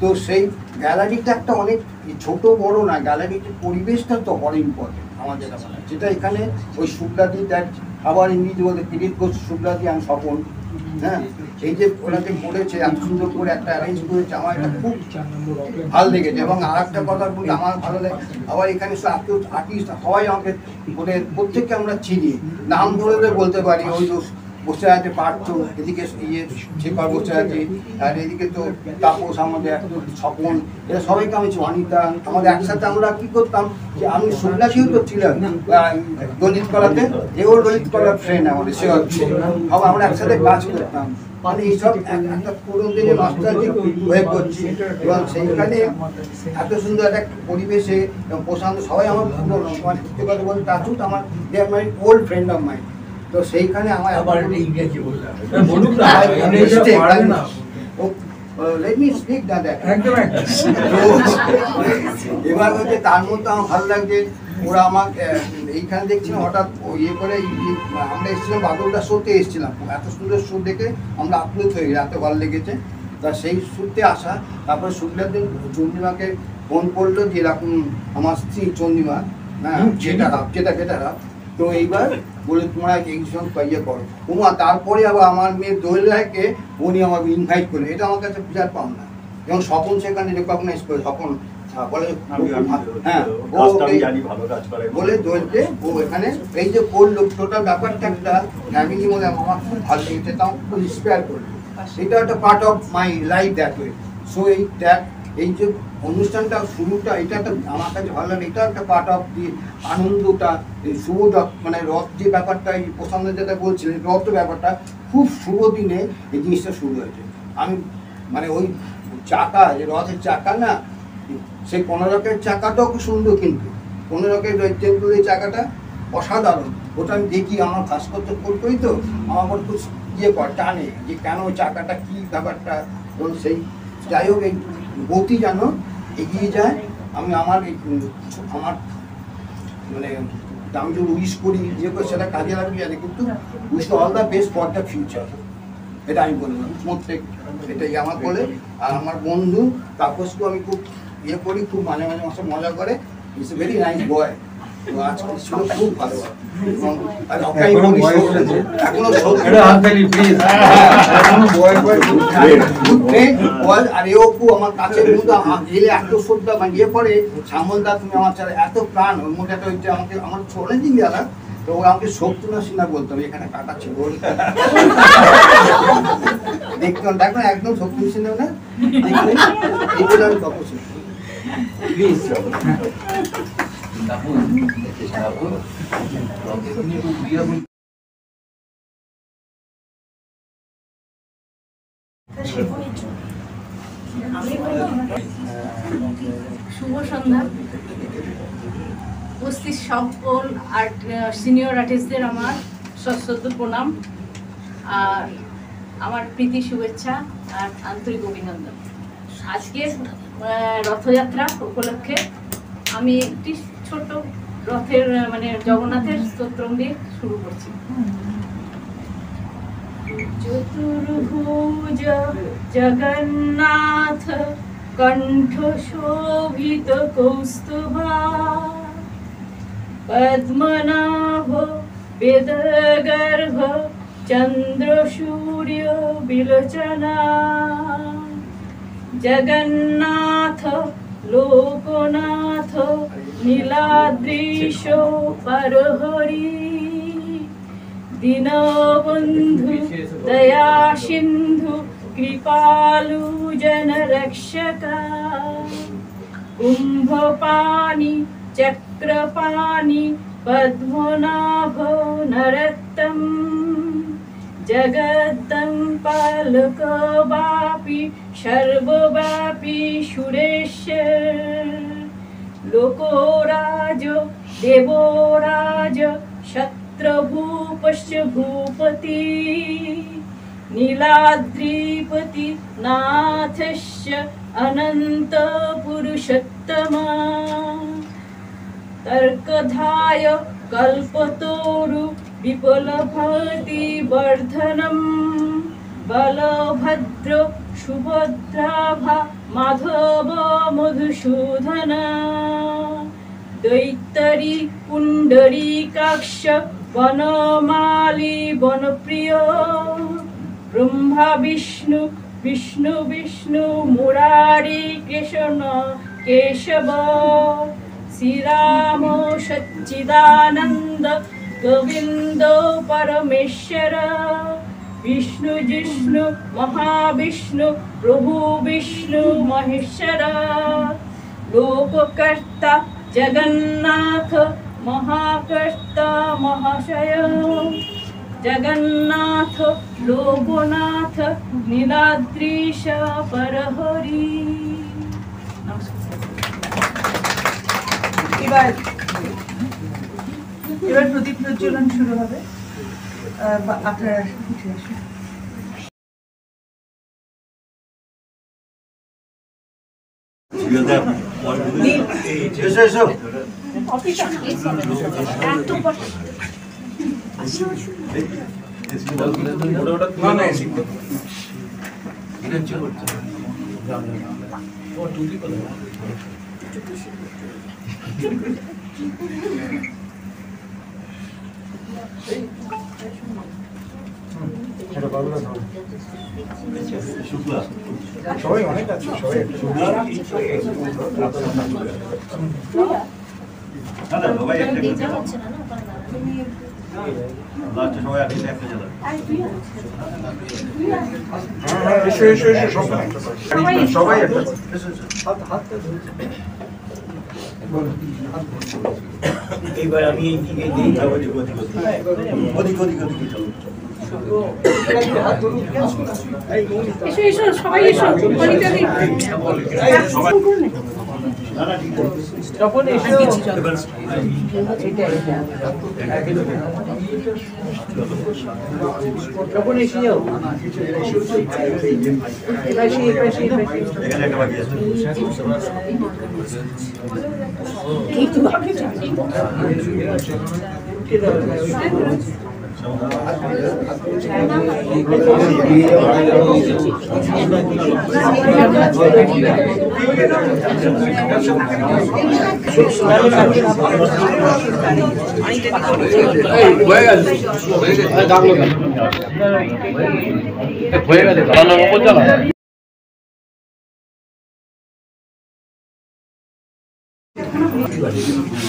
তো সেই গ্যালারিটা একটা অনেক ছোট বড় না, গ্যালারির পরিবেশটা তো বড় ইম্পর্টেন্ট আমাদের, যেটা এখানে ওই শুক্লাদি দেখ, আবার ইংরেজি বলতে ক্রেডিট কোর্স শুক্লাদি আর স্বপন। হ্যাঁ, এই যে ওনাকে করেছে, এত সুন্দর করে একটা অ্যারেঞ্জ করেছে, আমার এটা খুব ভালো লেগেছে। এবং আর একটা কথা বলি, আমার ভালো লাগে, আবার এখানে আর্টিস্ট সবাই আমাকে ওদের প্রত্যেককে আমরা চিনি, নাম ধরে বলতে পারি। ওই যে বসে আছে পার্থ, এদিকে ইয়ে শেখর বসে আছে, আর এদিকে তো তাপস, আমাদের স্বপন, এরা সবাইকে আমি অনিতা, আমাদের একসাথে আমরা কি করতাম, যে আমি শুক্লাকেও তো ছিলাম ললিত কলাতে, এও ললিত কলার ফ্রেন্ড আমাদের, সে সব আমরা একসাথে কাজ করতাম। মানে এইসব একটা পুরো দিনে নস্টালজিক হয়ে পড়ছি, এবং সেইখানে এত সুন্দর একটা পরিবেশে এবং প্রশান্ত সবাই আমার পুরো মানে সত্যি কথা বলতে টাচুট, আমার they are my old friend of mind. তো সেইখানে আমার
আবার ইংরেজি বললাম,
লেট মি স্পিক দ্যাট
একদম একদম।
এবার হচ্ছে তার মধ্যে আমার ভালো লাগছে ওরা আমাকে এইখানে দেখছিলাম হঠাৎ ইয়ে করে আমরা এসেছিলাম বাদলদার শোতে এসেছিলাম, এত সুন্দর শো দেখে আমরা আপ্লুত হয়ে গেছি, এত ভালো লেগেছে। তা সেই সূত্রে আসা, তারপরে শুক্লার দিন চন্দ্রিমাকে ফোন করলো যে এরকম আমার স্ত্রী চন্দ্রিমা, হ্যাঁ যেটা তো এইবার বলে তোমরা এইসব ইয়ে করো উমা। তারপরে আবার আমার মেয়ে দোয়েল রায়কে উনি আমাকে ইনভাইট করলেন, এটা আমার কাছে পূজার পাওনা। যেমন স্বপন সেখানে রেকগনাইজ করে, স্বপন বলে হ্যাঁ বলে দোয়েলকে ও এখানে এই যে করলো টোটাল ব্যাপারটা একটা ফ্যামিলি মধ্যে আমার খুব ভালো লেগেছে, তাও খুব ইন্সপায়ার করলো। এটা একটা part of my life that way. So এই যে অনুষ্ঠানটা শুরুটা, এটা একটা আমার কাছে ভালো লাগে, এটা একটা পার্ট অফ দি আনন্দটা, এই শুভ মানে রথ যে ব্যাপারটা, এই প্রসন্ন যেটা বলছিলেন রথ ব্যাপারটা, খুব শুভ দিনে এই জিনিসটা শুরু হয়েছে। আমি মানে ওই চাকা, যে রথের চাকা না, সেই 15 চাকাটাও খুব সুন্দর, কিন্তু 15 ওই টেম্পলের চাকাটা অসাধারণ। ওটা আমি দেখি, আমার ভাস্কর্য করি তো আমার খুব ইয়ে করে টানে যে কেন ওই চাকাটা কী ব্যাপারটা। এবং সেই যাই হোক এই গতি যেন এগিয়ে যায়। আমি আমার মানে আমি যদি উইশ করি যে করে সেটা কাজে লাগবে জানি, কিন্তু wish all the best for the future, এটা আমি বলবো প্রত্যেক, এটাই আমার বলে। আর আমার বন্ধু তাপসকেও আমি খুব ইয়ে করি, খুব মাঝে মাঝে আমার সাথে মজা করে, ইটস এ ভেরি নাইস বয়। আজকে ছিল খুব ভালো। আর এও খুব আমার কাছে এলে এত শ্রদ্ধা মানে ইয়ে করে, শ্যামলদা তুমি আমার ছাড়া এত প্রাণ, ওর মধ্যে একটা হচ্ছে আমাকে আমার ছোড়ে দিন যারা, তো ও আমাকে শত্রুনা সিনহা বলতাম, এখানে কাটা ছিল দেখতাম, দেখো একদম শত্রু সিনহা না, দেখলেন এইগুলো আমি তপস প্লিজ
শুভ সন্ধ্যা। উপস্থিত সকল সিনিয়র আর্টিস্টদের আমার সশ্রদ্ধ প্রণাম আর আমার প্রীতি শুভেচ্ছা আর আন্তরিক অভিনন্দন। আজকের রথযাত্রা উপলক্ষে আমি একটি ছোট রথের মানে জগন্নাথের স্তোত্রম দিয়ে শুরু করছি। চতুর্ভুজ জগন্নাথ কণ্ঠ শোভিত কৌস্তুভা, পদ্মনাভ বেদগর্ভ চন্দ্র সূর্য বিলোচনা, জগন্নাথ লোকনাথ নীলাদ্রিশ পরহরি, দীনবন্ধু দয়া সিন্ধু কৃপালু জন রক্ষকা, কুম্ভপাণি চক্রপাণি পদ্মনাভ নরোত্তম, জগদ্দম পালক বাপি সর্বব্যাপী সুরেশ্বর, লোকরাজ দেবরাজ শত্রভূপশ্চ ভূপতি, নীলাদ্রিপতি নাথশ্চ অনন্ত পুরুষোত্তমা, তর্কধায় কল্পতরু বিপুলভতি বর্ধনম, বলভদ্র সুভদ্রাভা মাধব মধুসূদন, দৈত্যরী পুণ্ডরীকাক্ষ বনমালী বনপ্রিয়, ব্রহ্মা বিষ্ণু বিষ্ণু বিষ্ণু মুরারি কৃষ্ণ কেশব, শ্রীরাম সচ্চিদানন্দ গোবিন্দ পরমেশ্বর, বিষ্ণু জিষ্ণু মহাবিষ্ণু প্রভু বিষ্ণু মহেশ্বর, লোককর্তা জগন্নাথ মহাকর্তা মহাশয়, জগন্নাথ লোকনাথ নীলাদ্রিশ পরহরি।
এবার প্রদীপ প্রজ্বলন শুরু হবে। আপনারা
সবাই অনেক আছে, সবাই এসো এসো এসো সবাই একটা হাতটা
এইবার আমি এইদিকে দিই ওদিক চলো
এসো এসো সবাই এসো পরিটা দিই
তখন এসো তখন এসে যাও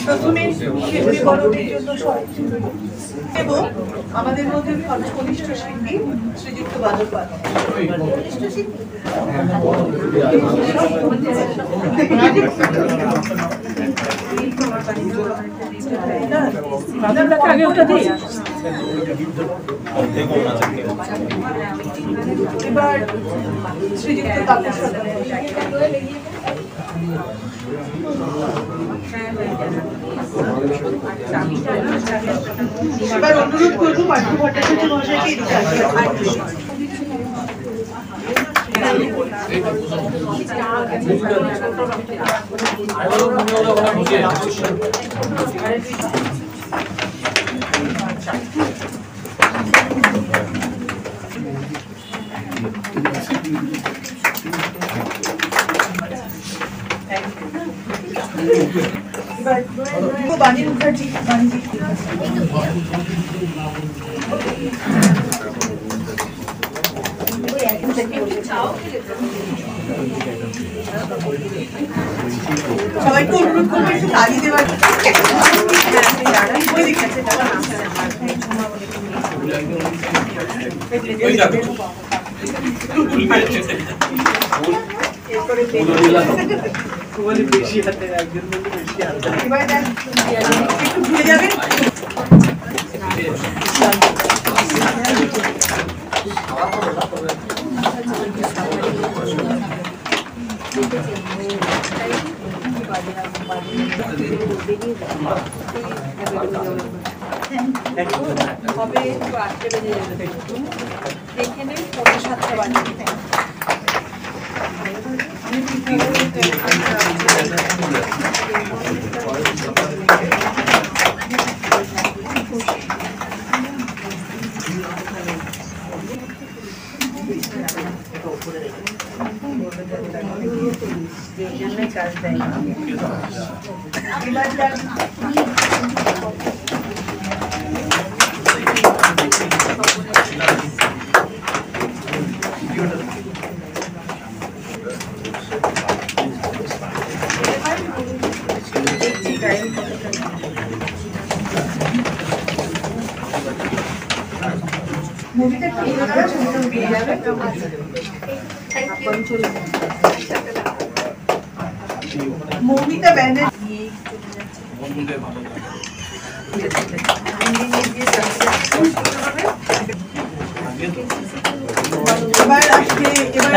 প্রথমে শিল্পী বরণের জন্য এবং আমাদের মধ্যে কনিষ্ঠ শিল্পী শ্রীযুক্ত বাদকবাদ
আগে ওটা দিই
এবার শ্রীযুক্ত তাপস এবার অনুরোধ করবো পার্থ ভট্টাচার্য মহাশয়কে এদিকে এবার বাণী মুখার্জি বাণীজি সবাইকে অনুরোধ করবো একটু তালি দেওয়ার
বেশি হাতে একজন বেশি হাতে
এবার একটু ঘুরে যাবেন
হবে একটু 8টা বেজে যাবে দেখে নেই 7টা বাজে
মুভিটা একটু ঘুরে যাবে ছবিটা বেরিয়ে যাবে মৌমিতা ব্যানার্জি এবার আসবে এবার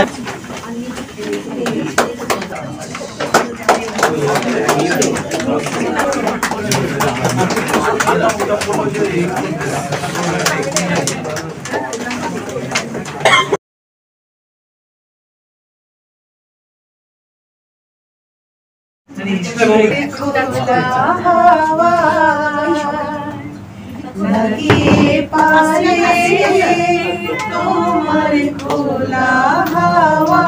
লাগিয়ে পালে তোমার খোলা হাওয়া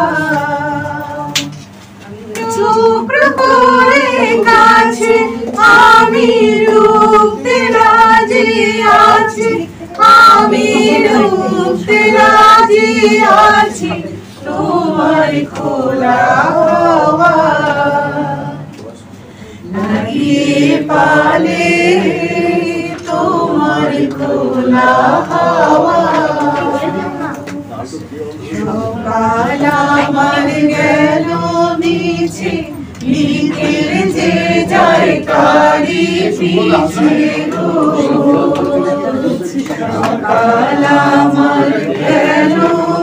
চুপ করে কাছে আমি রূপতে রাজি আছি আমি রূপতে রাজি আছি তোমার খোলা হাওয়া লাগিয়ে পালে তোমার খোলা হাওয়া সকাল আমার গেল মিছে বিকেল যে যায় তারি পিছে গো সকাল আমার গেল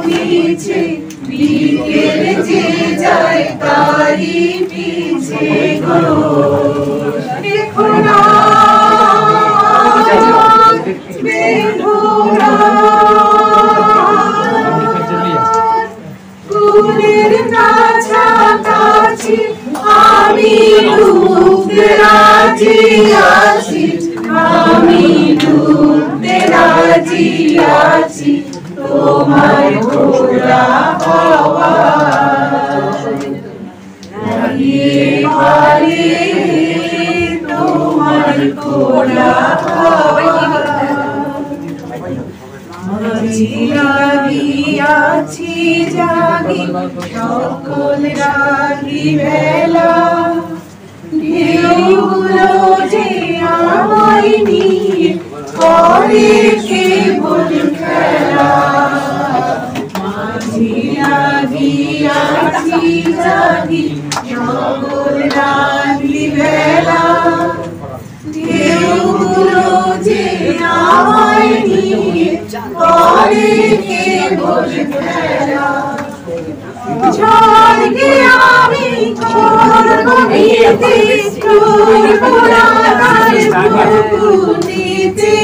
মিছে বিকেল যে যায় তারি পিছে গো দেখো না ফুলের কাছাকাছি আমি ডুবতে রাজি আছি আমি ডুবতে রাজি আছি তোমার খোলা হাওয়া লাগিয়ে পালে তোমার খোলা হাওয়া লাগিয়াছি জাগি সকল রাগি বেলা ঢেউগুলো যে আমায় নিয়ে করে কেবল খেলা মাঝি লাগিয়াছি জাগি সকল রাগি বেলা ঢেউগুলো যে আমায় নিয়ে করে কেবল খেলা ঝড়কে আমি করব নিতে করব রাগার বুকুটিতে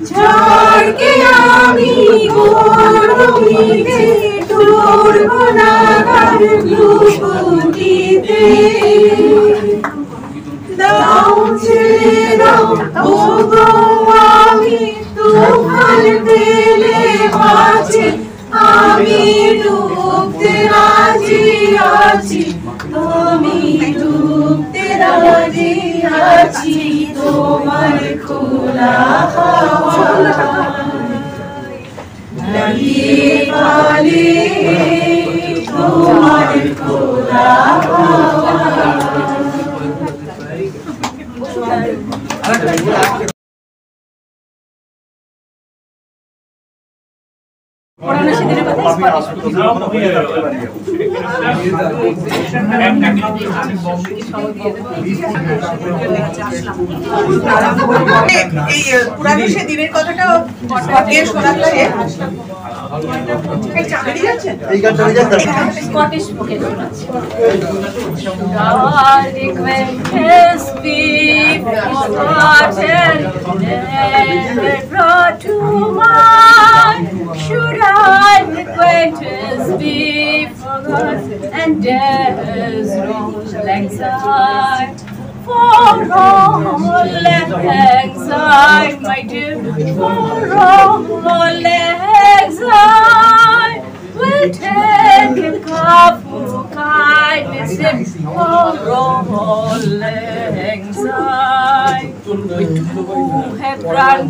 ঝড়কে আমি করব নিতে করব রাগার বুকুটিতে দাও ছেড়ে দাও ও গো আমি তোমার দিলে বাঁচি আমি ডুবতে রাজি আছি আমি ডুবতে রাজি আছি তোমার খোলা হাওয়া লাগিয়ে পালে তোমার খোলা হাওয়া
পড়ানো সেদিনের কথা
এই পুরানো সেদিনের কথাটা শোনাতে চাকরি যাচ্ছেন
স্কটিশ বুকে শোনাচ্ছি Darling, when his beef forgotten, never brought to mind, should I regret his beef forgotten, and there's no anxiety. For all anxiety, my dear, for all anxiety, will take a cup of kindness for all anxiety. Who have run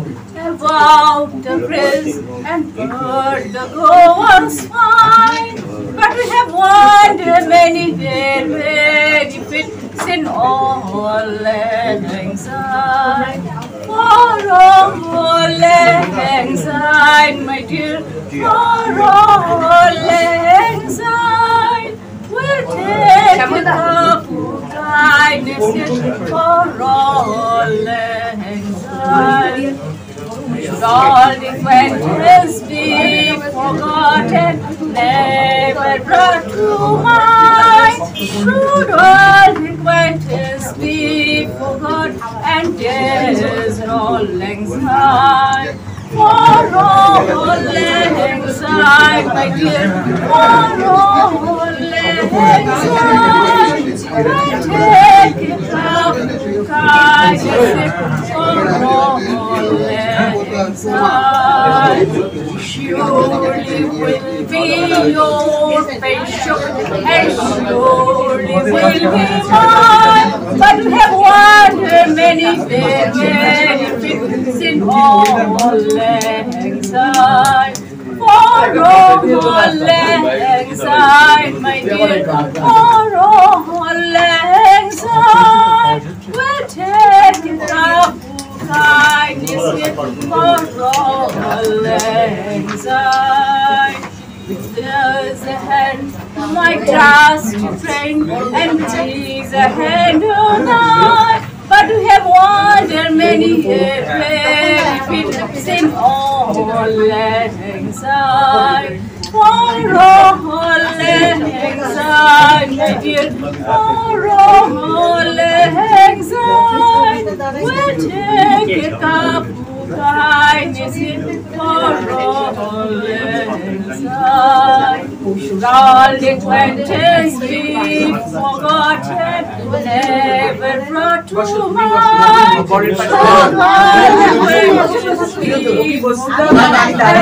about the bridge and heard the goers fine, but we have wandered many there, very fit in all anxiety. For all anxiety, my dear, for all anxiety, we'll take a cup of kindness for all anxiety. Should all the adventures be forgotten, never brought to mind? Should all the adventures be forgotten, and there's all anxiety? For all anxiety, my dear, for all Surely will be your patient and surely will be mine. But we have wandered many benefits in all exile. For all exile, my dear, for all exile, we'll take it up. Kindness for all exile. There's a hand, my trust friend, and tis a hand on high. But we have wandered many benefits in all exile. For all exile, my dear, for all exile, we'll take it up. Kindness for all exile. Should all acquaintance be forgotten, never brought to mind? Should all acquaintance be forgotten,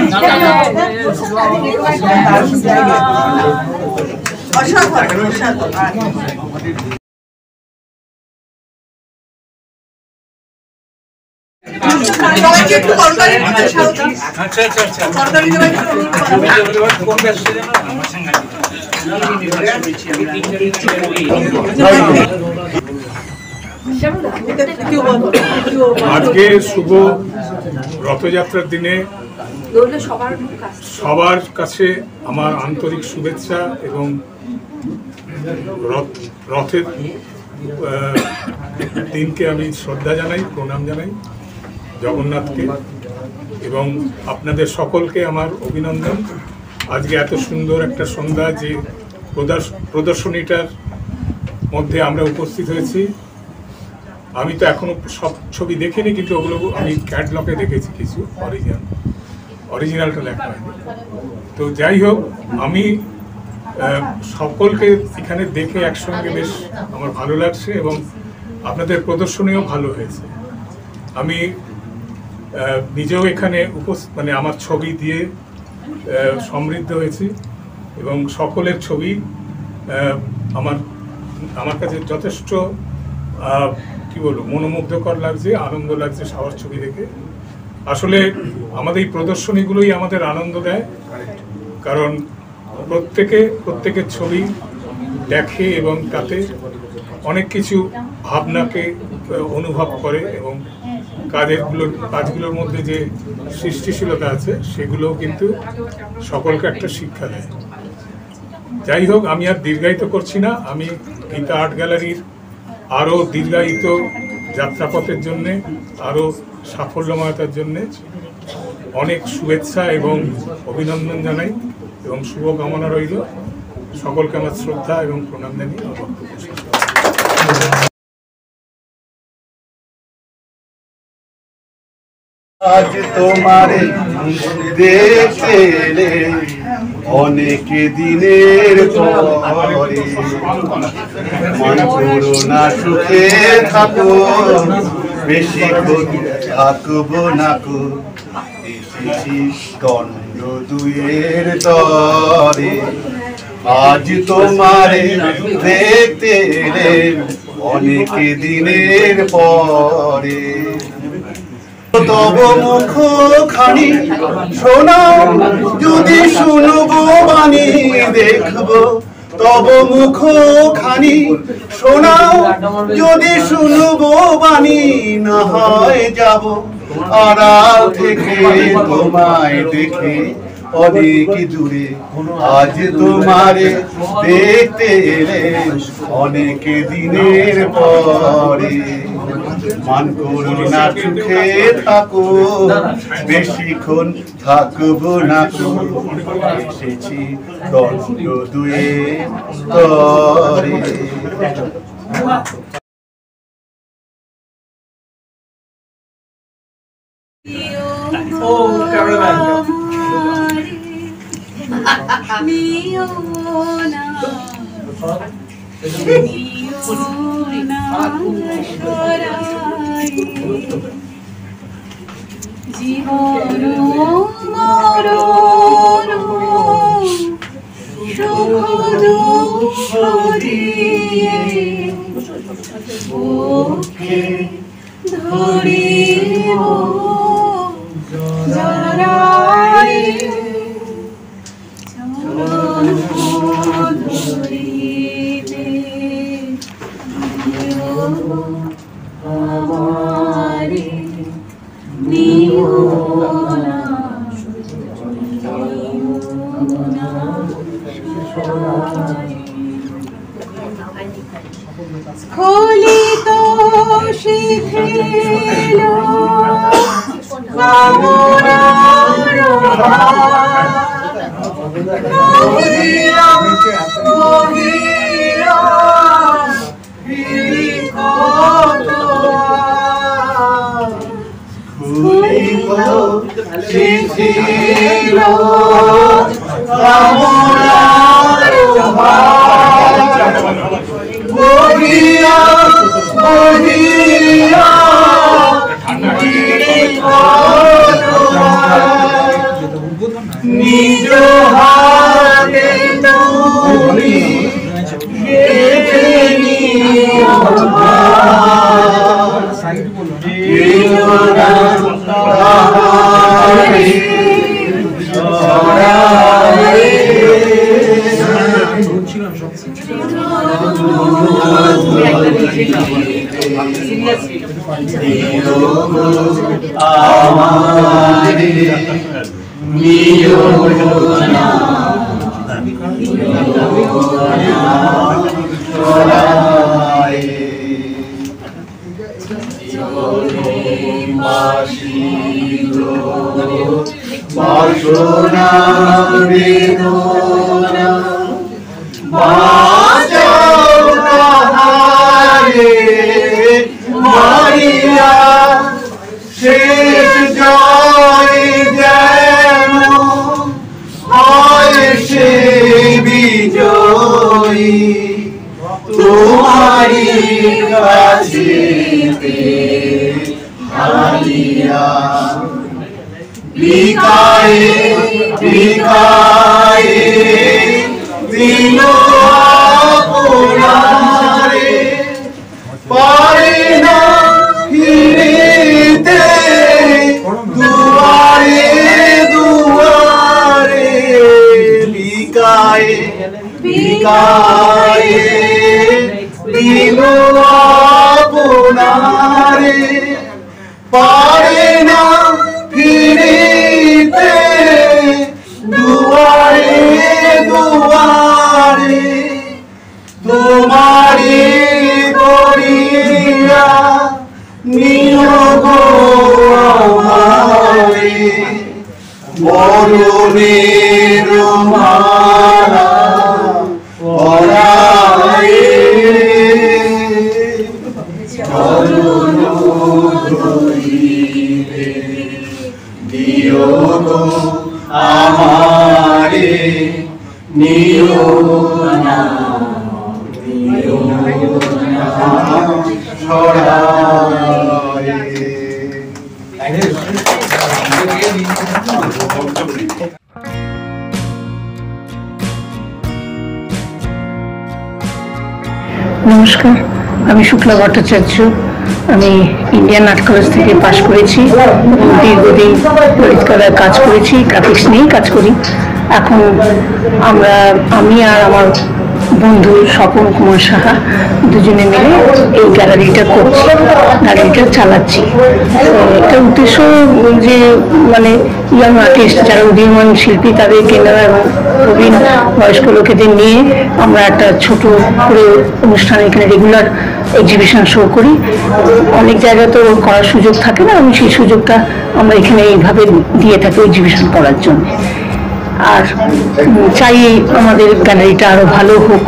সবাইকে একটু করতালি দিতে স্বাগত। করতালি দেওয়ার জন্য অনুরোধ করা হলো।
আজকে শুভ রথযাত্রার দিনে সবার কাছে আমার আন্তরিক শুভেচ্ছা এবং রথের দিনকে আমি শ্রদ্ধা জানাই, প্রণাম জানাই জগন্নাথকে এবং আপনাদের সকলকে আমার অভিনন্দন। আজকে এত সুন্দর একটা সন্ধ্যা যে প্রদর্শনীটার মধ্যে আমরা উপস্থিত হয়েছি। আমি তো এখনো সব ছবি দেখিনি, কিন্তু ওগুলো আমি ক্যাটলগে দেখেছি, কিছু অরিজিনালটা দেখা হয়নি। তো যাই হোক, আমি সকলকে এখানে দেখে একসঙ্গে বেশ আমার ভালো লাগছে এবং আপনাদের প্রদর্শনীও ভালো হয়েছে। আমি নিজেও এখানে মানে আমার ছবি দিয়ে সমৃদ্ধ হয়েছি এবং সকলের ছবি আমার কাছে যথেষ্ট কি বলবো মনোমুগ্ধকর লাগছে, আনন্দ লাগছে সবার ছবি দেখে। আসলে আমাদের এই প্রদর্শনীগুলোই আমাদের আনন্দ দেয়, কারণ প্রত্যেকের ছবি দেখে এবং তাতে অনেক কিছু ভাবনাকে অনুভব করে এবং কাজগুলোর মধ্যে যে সৃষ্টিশীলতা আছে সেগুলোও কিন্তু সকলকে একটা শিক্ষা দেয়। যাই হোক, আমি আর দীর্ঘায়িত করছি না। আমি গীতা আর্ট গ্যালারির আরও দীর্ঘায়িত যাত্রাপথের জন্যে, আরও সাফল্যময়তার জন্যে অনেক শুভেচ্ছা এবং অভিনন্দন জানাই এবং শুভকামনা রইল। সকলকে আমার শ্রদ্ধা এবং প্রণাম জানিয়ে আমার বক্তব্য শেষ করছি।
আজ তোমারে দেখতে এলে অনেক দিনের পরে, মন করোনা সুখে থাকো, বেশিক্ষণ থাকবো না কো, এসেছি দণ্ড দুয়ের তরে। আজ তোমারে দেখতে এলে অনেক দিনের পরে, তব মুখ খানি শোনাও যদি শুনবো বাণী দেখবো, তব মুখ খানি শোনাও যদি শুনবো বাণী, না হয় যাব আড়াল থেকে তোমায় দেখে অনেক দূরে। আজ তোমারে দেখতে এলে অনেক দিনের পরে, মান করুণা সুখে থাকো, বেশিক্ষণ থাকবো না কো, এসেছি দণ্ড দুয়ে তরে।
জীবন মরণ সুখ দুঃখ দিয়ে বুকে ধরিব জড়াই চরণ ধরিতে আমারে নিও না খলিত শিথিল কামনার মহিলা মহিলা
শিথিল কামনার বহিয়া বহিয়া নিজ হাতে তুমি গেছে নিও বাসনা বেদনা বাঁচাও তাহারে মারিয়া শেষ জয় যেন হয় সে বিজয়ী তোমারি কাছে হারিয়া বিকায়ে বিকায়ে দিল আপনারে পারে না ফিরিতে দুয়ারে দুয়ারে বিকায়ে বিকায়ে দিল আপনারে পারে না ফিরিতে দুয়ারে দুয়ারে তোমারি করিয়া নিয়োগ আমারে মরণের মালা পরায়ে চরণ ধরিবে নিয়োগ আমারে নিও না ছড়ায়ে
নমস্কার, আমি শুক্লা ভট্টাচার্য। আমি ইন্ডিয়ান আর্ট কলেজ থেকে পাশ করেছি। দীর্ঘদিন ললিতকলায় কাজ করেছি, গ্রাফিক্স নিয়েই কাজ করি। এখন আমি আর আমার বন্ধু স্বপন কুমার সাহা দুজনে মিলে এই গ্যালারিটা করছি, গ্যালারিটা চালাচ্ছি। একটা উদ্দেশ্য যে মানে ইয়াং আর্টিস্ট যারা উদীয়মান শিল্পী তাদেরকে নেওয়া এবং প্রবীণ বয়স্ক লোকেদের নিয়ে আমরা একটা ছোট করে অনুষ্ঠান এখানে রেগুলার এক্সিবিশন শো করি। অনেক জায়গায় তো করার সুযোগ থাকে না, এবং সেই সুযোগটা আমরা এখানে এইভাবে দিয়ে থাকি এক্সিবিশন করার জন্য। আর চাই আমাদের গ্যালারিটা আরো ভালো হোক,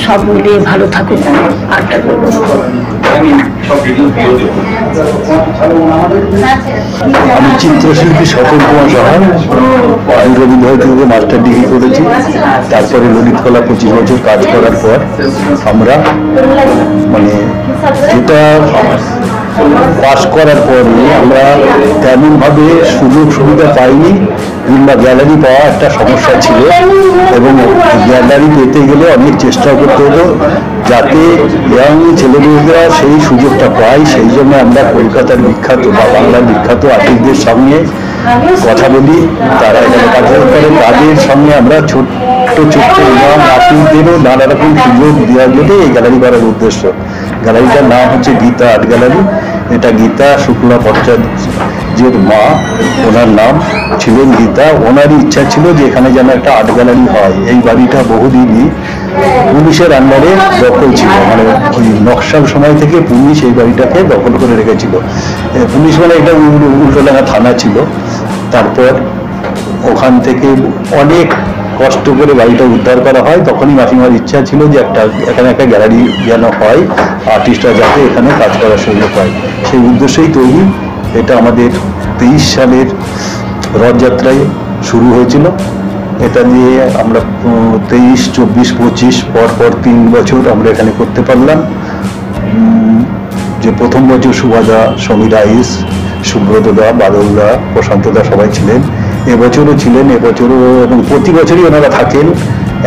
সব মিলিয়ে ভালো থাকুন। আড্ডা দেবো।
আমি চিত্রশিল্পী স্বপন কুমার সাহা। আমি রবীন্দ্রভারতী থেকে মাস্টার ডিগ্রি করেছি। তারপরে ললিত কলা 25 বছর কাজ করার পর আমরা মানে যেটা পাস করার পরে আমরা তেমনভাবে সুযোগ সুবিধা পাইনি, কিংবা গ্যালারি পাওয়া একটা সমস্যা ছিল, এবং গ্যালারি পেতে গেলে অনেক চেষ্টা করতে হতো যাতে ইয়াং ছেলেমেয়েরা সেই সুযোগটা পায়। সেই জন্য আমরা কলকাতার বিখ্যাত বা বাংলার বিখ্যাত আর্টিস্টদের সঙ্গে কথা বলি, তারা এখানে কাজ করে, তাদের সঙ্গে আমরা ছোট্ট ছোট্ট এবং আর্টিস্টদেরও নানা রকম সুযোগ দেওয়ার জন্য এই গ্যালারি করার উদ্দেশ্য। গ্যালারিটার নাম হচ্ছে গীতা আর্ট গ্যালারি। এটা গীতা শুক্লা ভট্টাচার্যের মা, ওনার নাম ছিলেন গীতা। ওনারই ইচ্ছা ছিল যে এখানে যেন একটা আর্ট গ্যালারি হয়। এই বাড়িটা বহুদিনই পুলিশের আন্ডারে দখল ছিল, মানে ওই নকশাল সময় থেকে পুলিশ এই বাড়িটাকে দখল করে রেখেছিল। পুলিশ মানে এটা উল্টোডাঙ্গা থানা ছিল। তারপর ওখান থেকে অনেক কষ্ট করে বাড়িটা উদ্ধার করা হয়। তখনই মাসিমার ইচ্ছা ছিল যে এখানে একটা গ্যালারি যেন হয়, আর্টিস্টরা যাতে এখানে কাজ করার সুযোগ পায়। সেই উদ্দেশ্যেই তৈরি। এটা আমাদের 23 সালের রথযাত্রায় শুরু হয়েছিল। এটা নিয়ে আমরা 23, 24, 25 পর 3 বছর আমরা এখানে করতে পারলাম। যে প্রথম বছর সুভাদা, সমীর আইস, সুব্রতদা, বাদলদা, প্রশান্তদা সবাই ছিলেন। এবছরও ছিলেন, এবছরও, এবং প্রতি বছরই ওনারা থাকেন।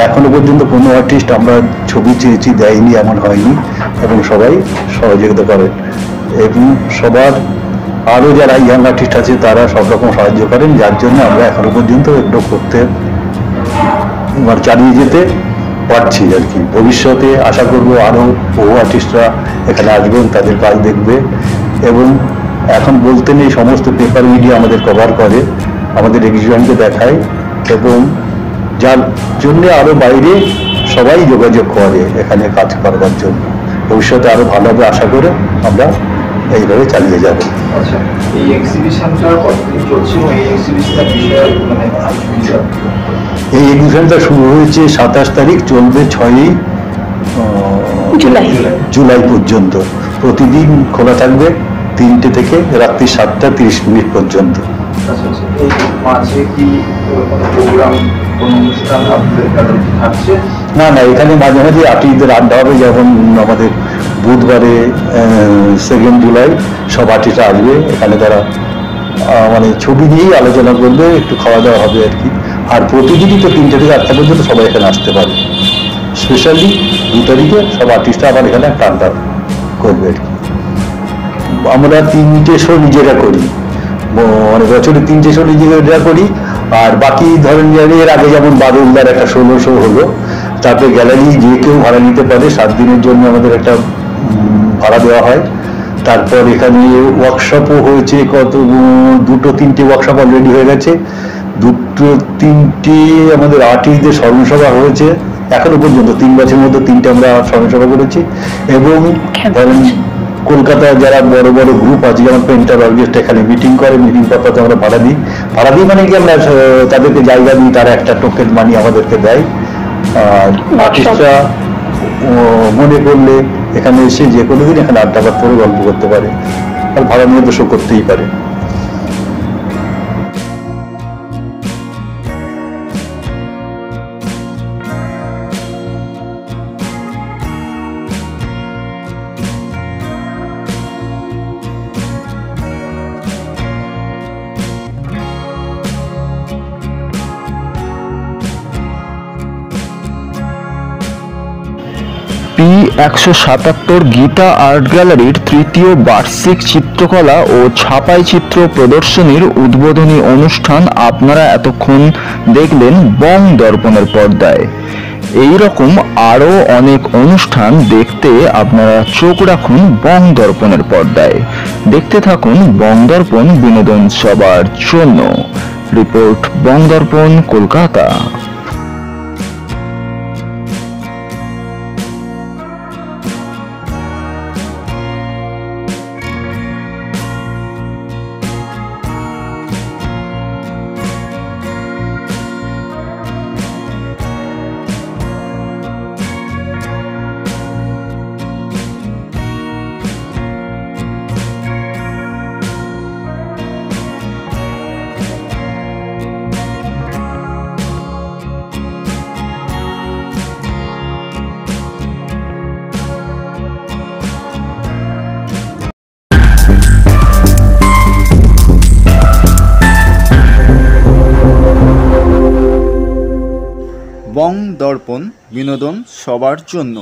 এখনো পর্যন্ত কোনো আর্টিস্ট আমরা ছবি চেয়েছি দেয়নি এমন হয়নি, এবং সবাই সহযোগিতা করেন। এবং সবার আরও যারা ইয়াং আর্টিস্ট আছে তারা সব রকম সাহায্য করেন, যার জন্য আমরা এখনো পর্যন্ত এগুলো করতে চালিয়ে যেতে পারছি আর কি। ভবিষ্যতে আশা করব আরও বহু আর্টিস্টরা এখানে আসবেন, তাদের কাজ দেখবে। এবং এখন বলতে নেই, সমস্ত পেপার মিডিয়া আমাদের কভার করে, আমাদের এক্সিবিশনকে দেখায়, এবং যার জন্যে আরও বাইরে সবাই যোগাযোগ করে এখানে কাজ করবার জন্য। ভবিষ্যতে আরও ভালোভাবে আশা করে আমরা এইভাবে চালিয়ে যাব।
আচ্ছা, এই এক্সিবিশনটা কতদিন চলছে? এই এক্সিবিশনের বিষয়ে মানে
এই এক্সিবিশনটা শুরু হয়েছে 27 তারিখ, চলবে 6 জুলাই পর্যন্ত। প্রতিদিন খোলা থাকবে 3টে থেকে রাত্রি 7:30 পর্যন্ত।
এই মাঝে কি কোনো প্রোগ্রাম, কোনো অনুষ্ঠান আপনাদের থাকছে?
না, এখানে মাঝে মাঝে আর্টিস্টদের আড্ডা হবে। যেমন আমাদের বুধবারে 2 জুলাই সব আর্টিস্টরা আসবে এখানে, তারা মানে ছবি নিয়েই আলোচনা করবে, একটু খাওয়া দাওয়া হবে আর কি। আর প্রতিদিনই তো 3টে থেকে 8টা পর্যন্ত সবাই এখানে আসতে পারে। স্পেশালি 2 তারিখে সব আর্টিস্টরা আবার এখানে একটা আড্ডা করবে আর কি। আমরা 3টে শো নিজেরা করি, মানে বছরে 3টে শো নিজেরা করি। আর বাকি ধরেন এর আগে যেমন বাদলদার একটা 16 শো হলো। তারপরে গ্যালারি যে কেউ ভাড়া নিতে পারে, 7 দিনের জন্য আমাদের একটা ভাড়া দেওয়া হয়। তারপর এখানে ওয়ার্কশপও হয়েছে, কত 2-3টে ওয়ার্কশপ অলরেডি হয়ে গেছে। 2-3টে আমাদের আর্টিস্টদের স্মরণসভা হয়েছে এখনো পর্যন্ত। 3 বছরের মধ্যে 3টে আমরা স্মরণসভা করেছি। এবং ধরেন কলকাতায় যারা বড় বড় গ্রুপ আছে, যেমন পেন্টার অর্কেস্ট্রা এখানে মিটিং করে, মিটিং পারপাসে আমরা ভাড়া দিই মানে কি আমরা তাদেরকে জায়গা দিই, তারা একটা টোকেন মানি আমাদেরকে দেয়। আর আর্টিস্টরা মনে করলে এখানে এসে যে কোনো দিন এখানে আড্ডা করে গল্প করতে পারে, আর ভাড়া নিয়ে তো শো করতেই পারে।
P177 গীতা আর্ট গ্যালারির তৃতীয় বার্ষিক চিত্রকলা ও ছাপাই চিত্র প্রদর্শনীর উদ্বোধনী অনুষ্ঠান আপনারা এতক্ষণ দেখলেন বং দর্পণের পর্দায়। এই রকম আরও অনেক অনুষ্ঠান দেখতে আপনারা চোখ রাখুন বং দর্পণের পর্দায়। দেখতে থাকুন বং দর্পণ, বিনোদন সবার জন্য। রিপোর্ট বং দর্পণ, কলকাতা।
বং দর্পণ, বিনোদন সবার জন্য।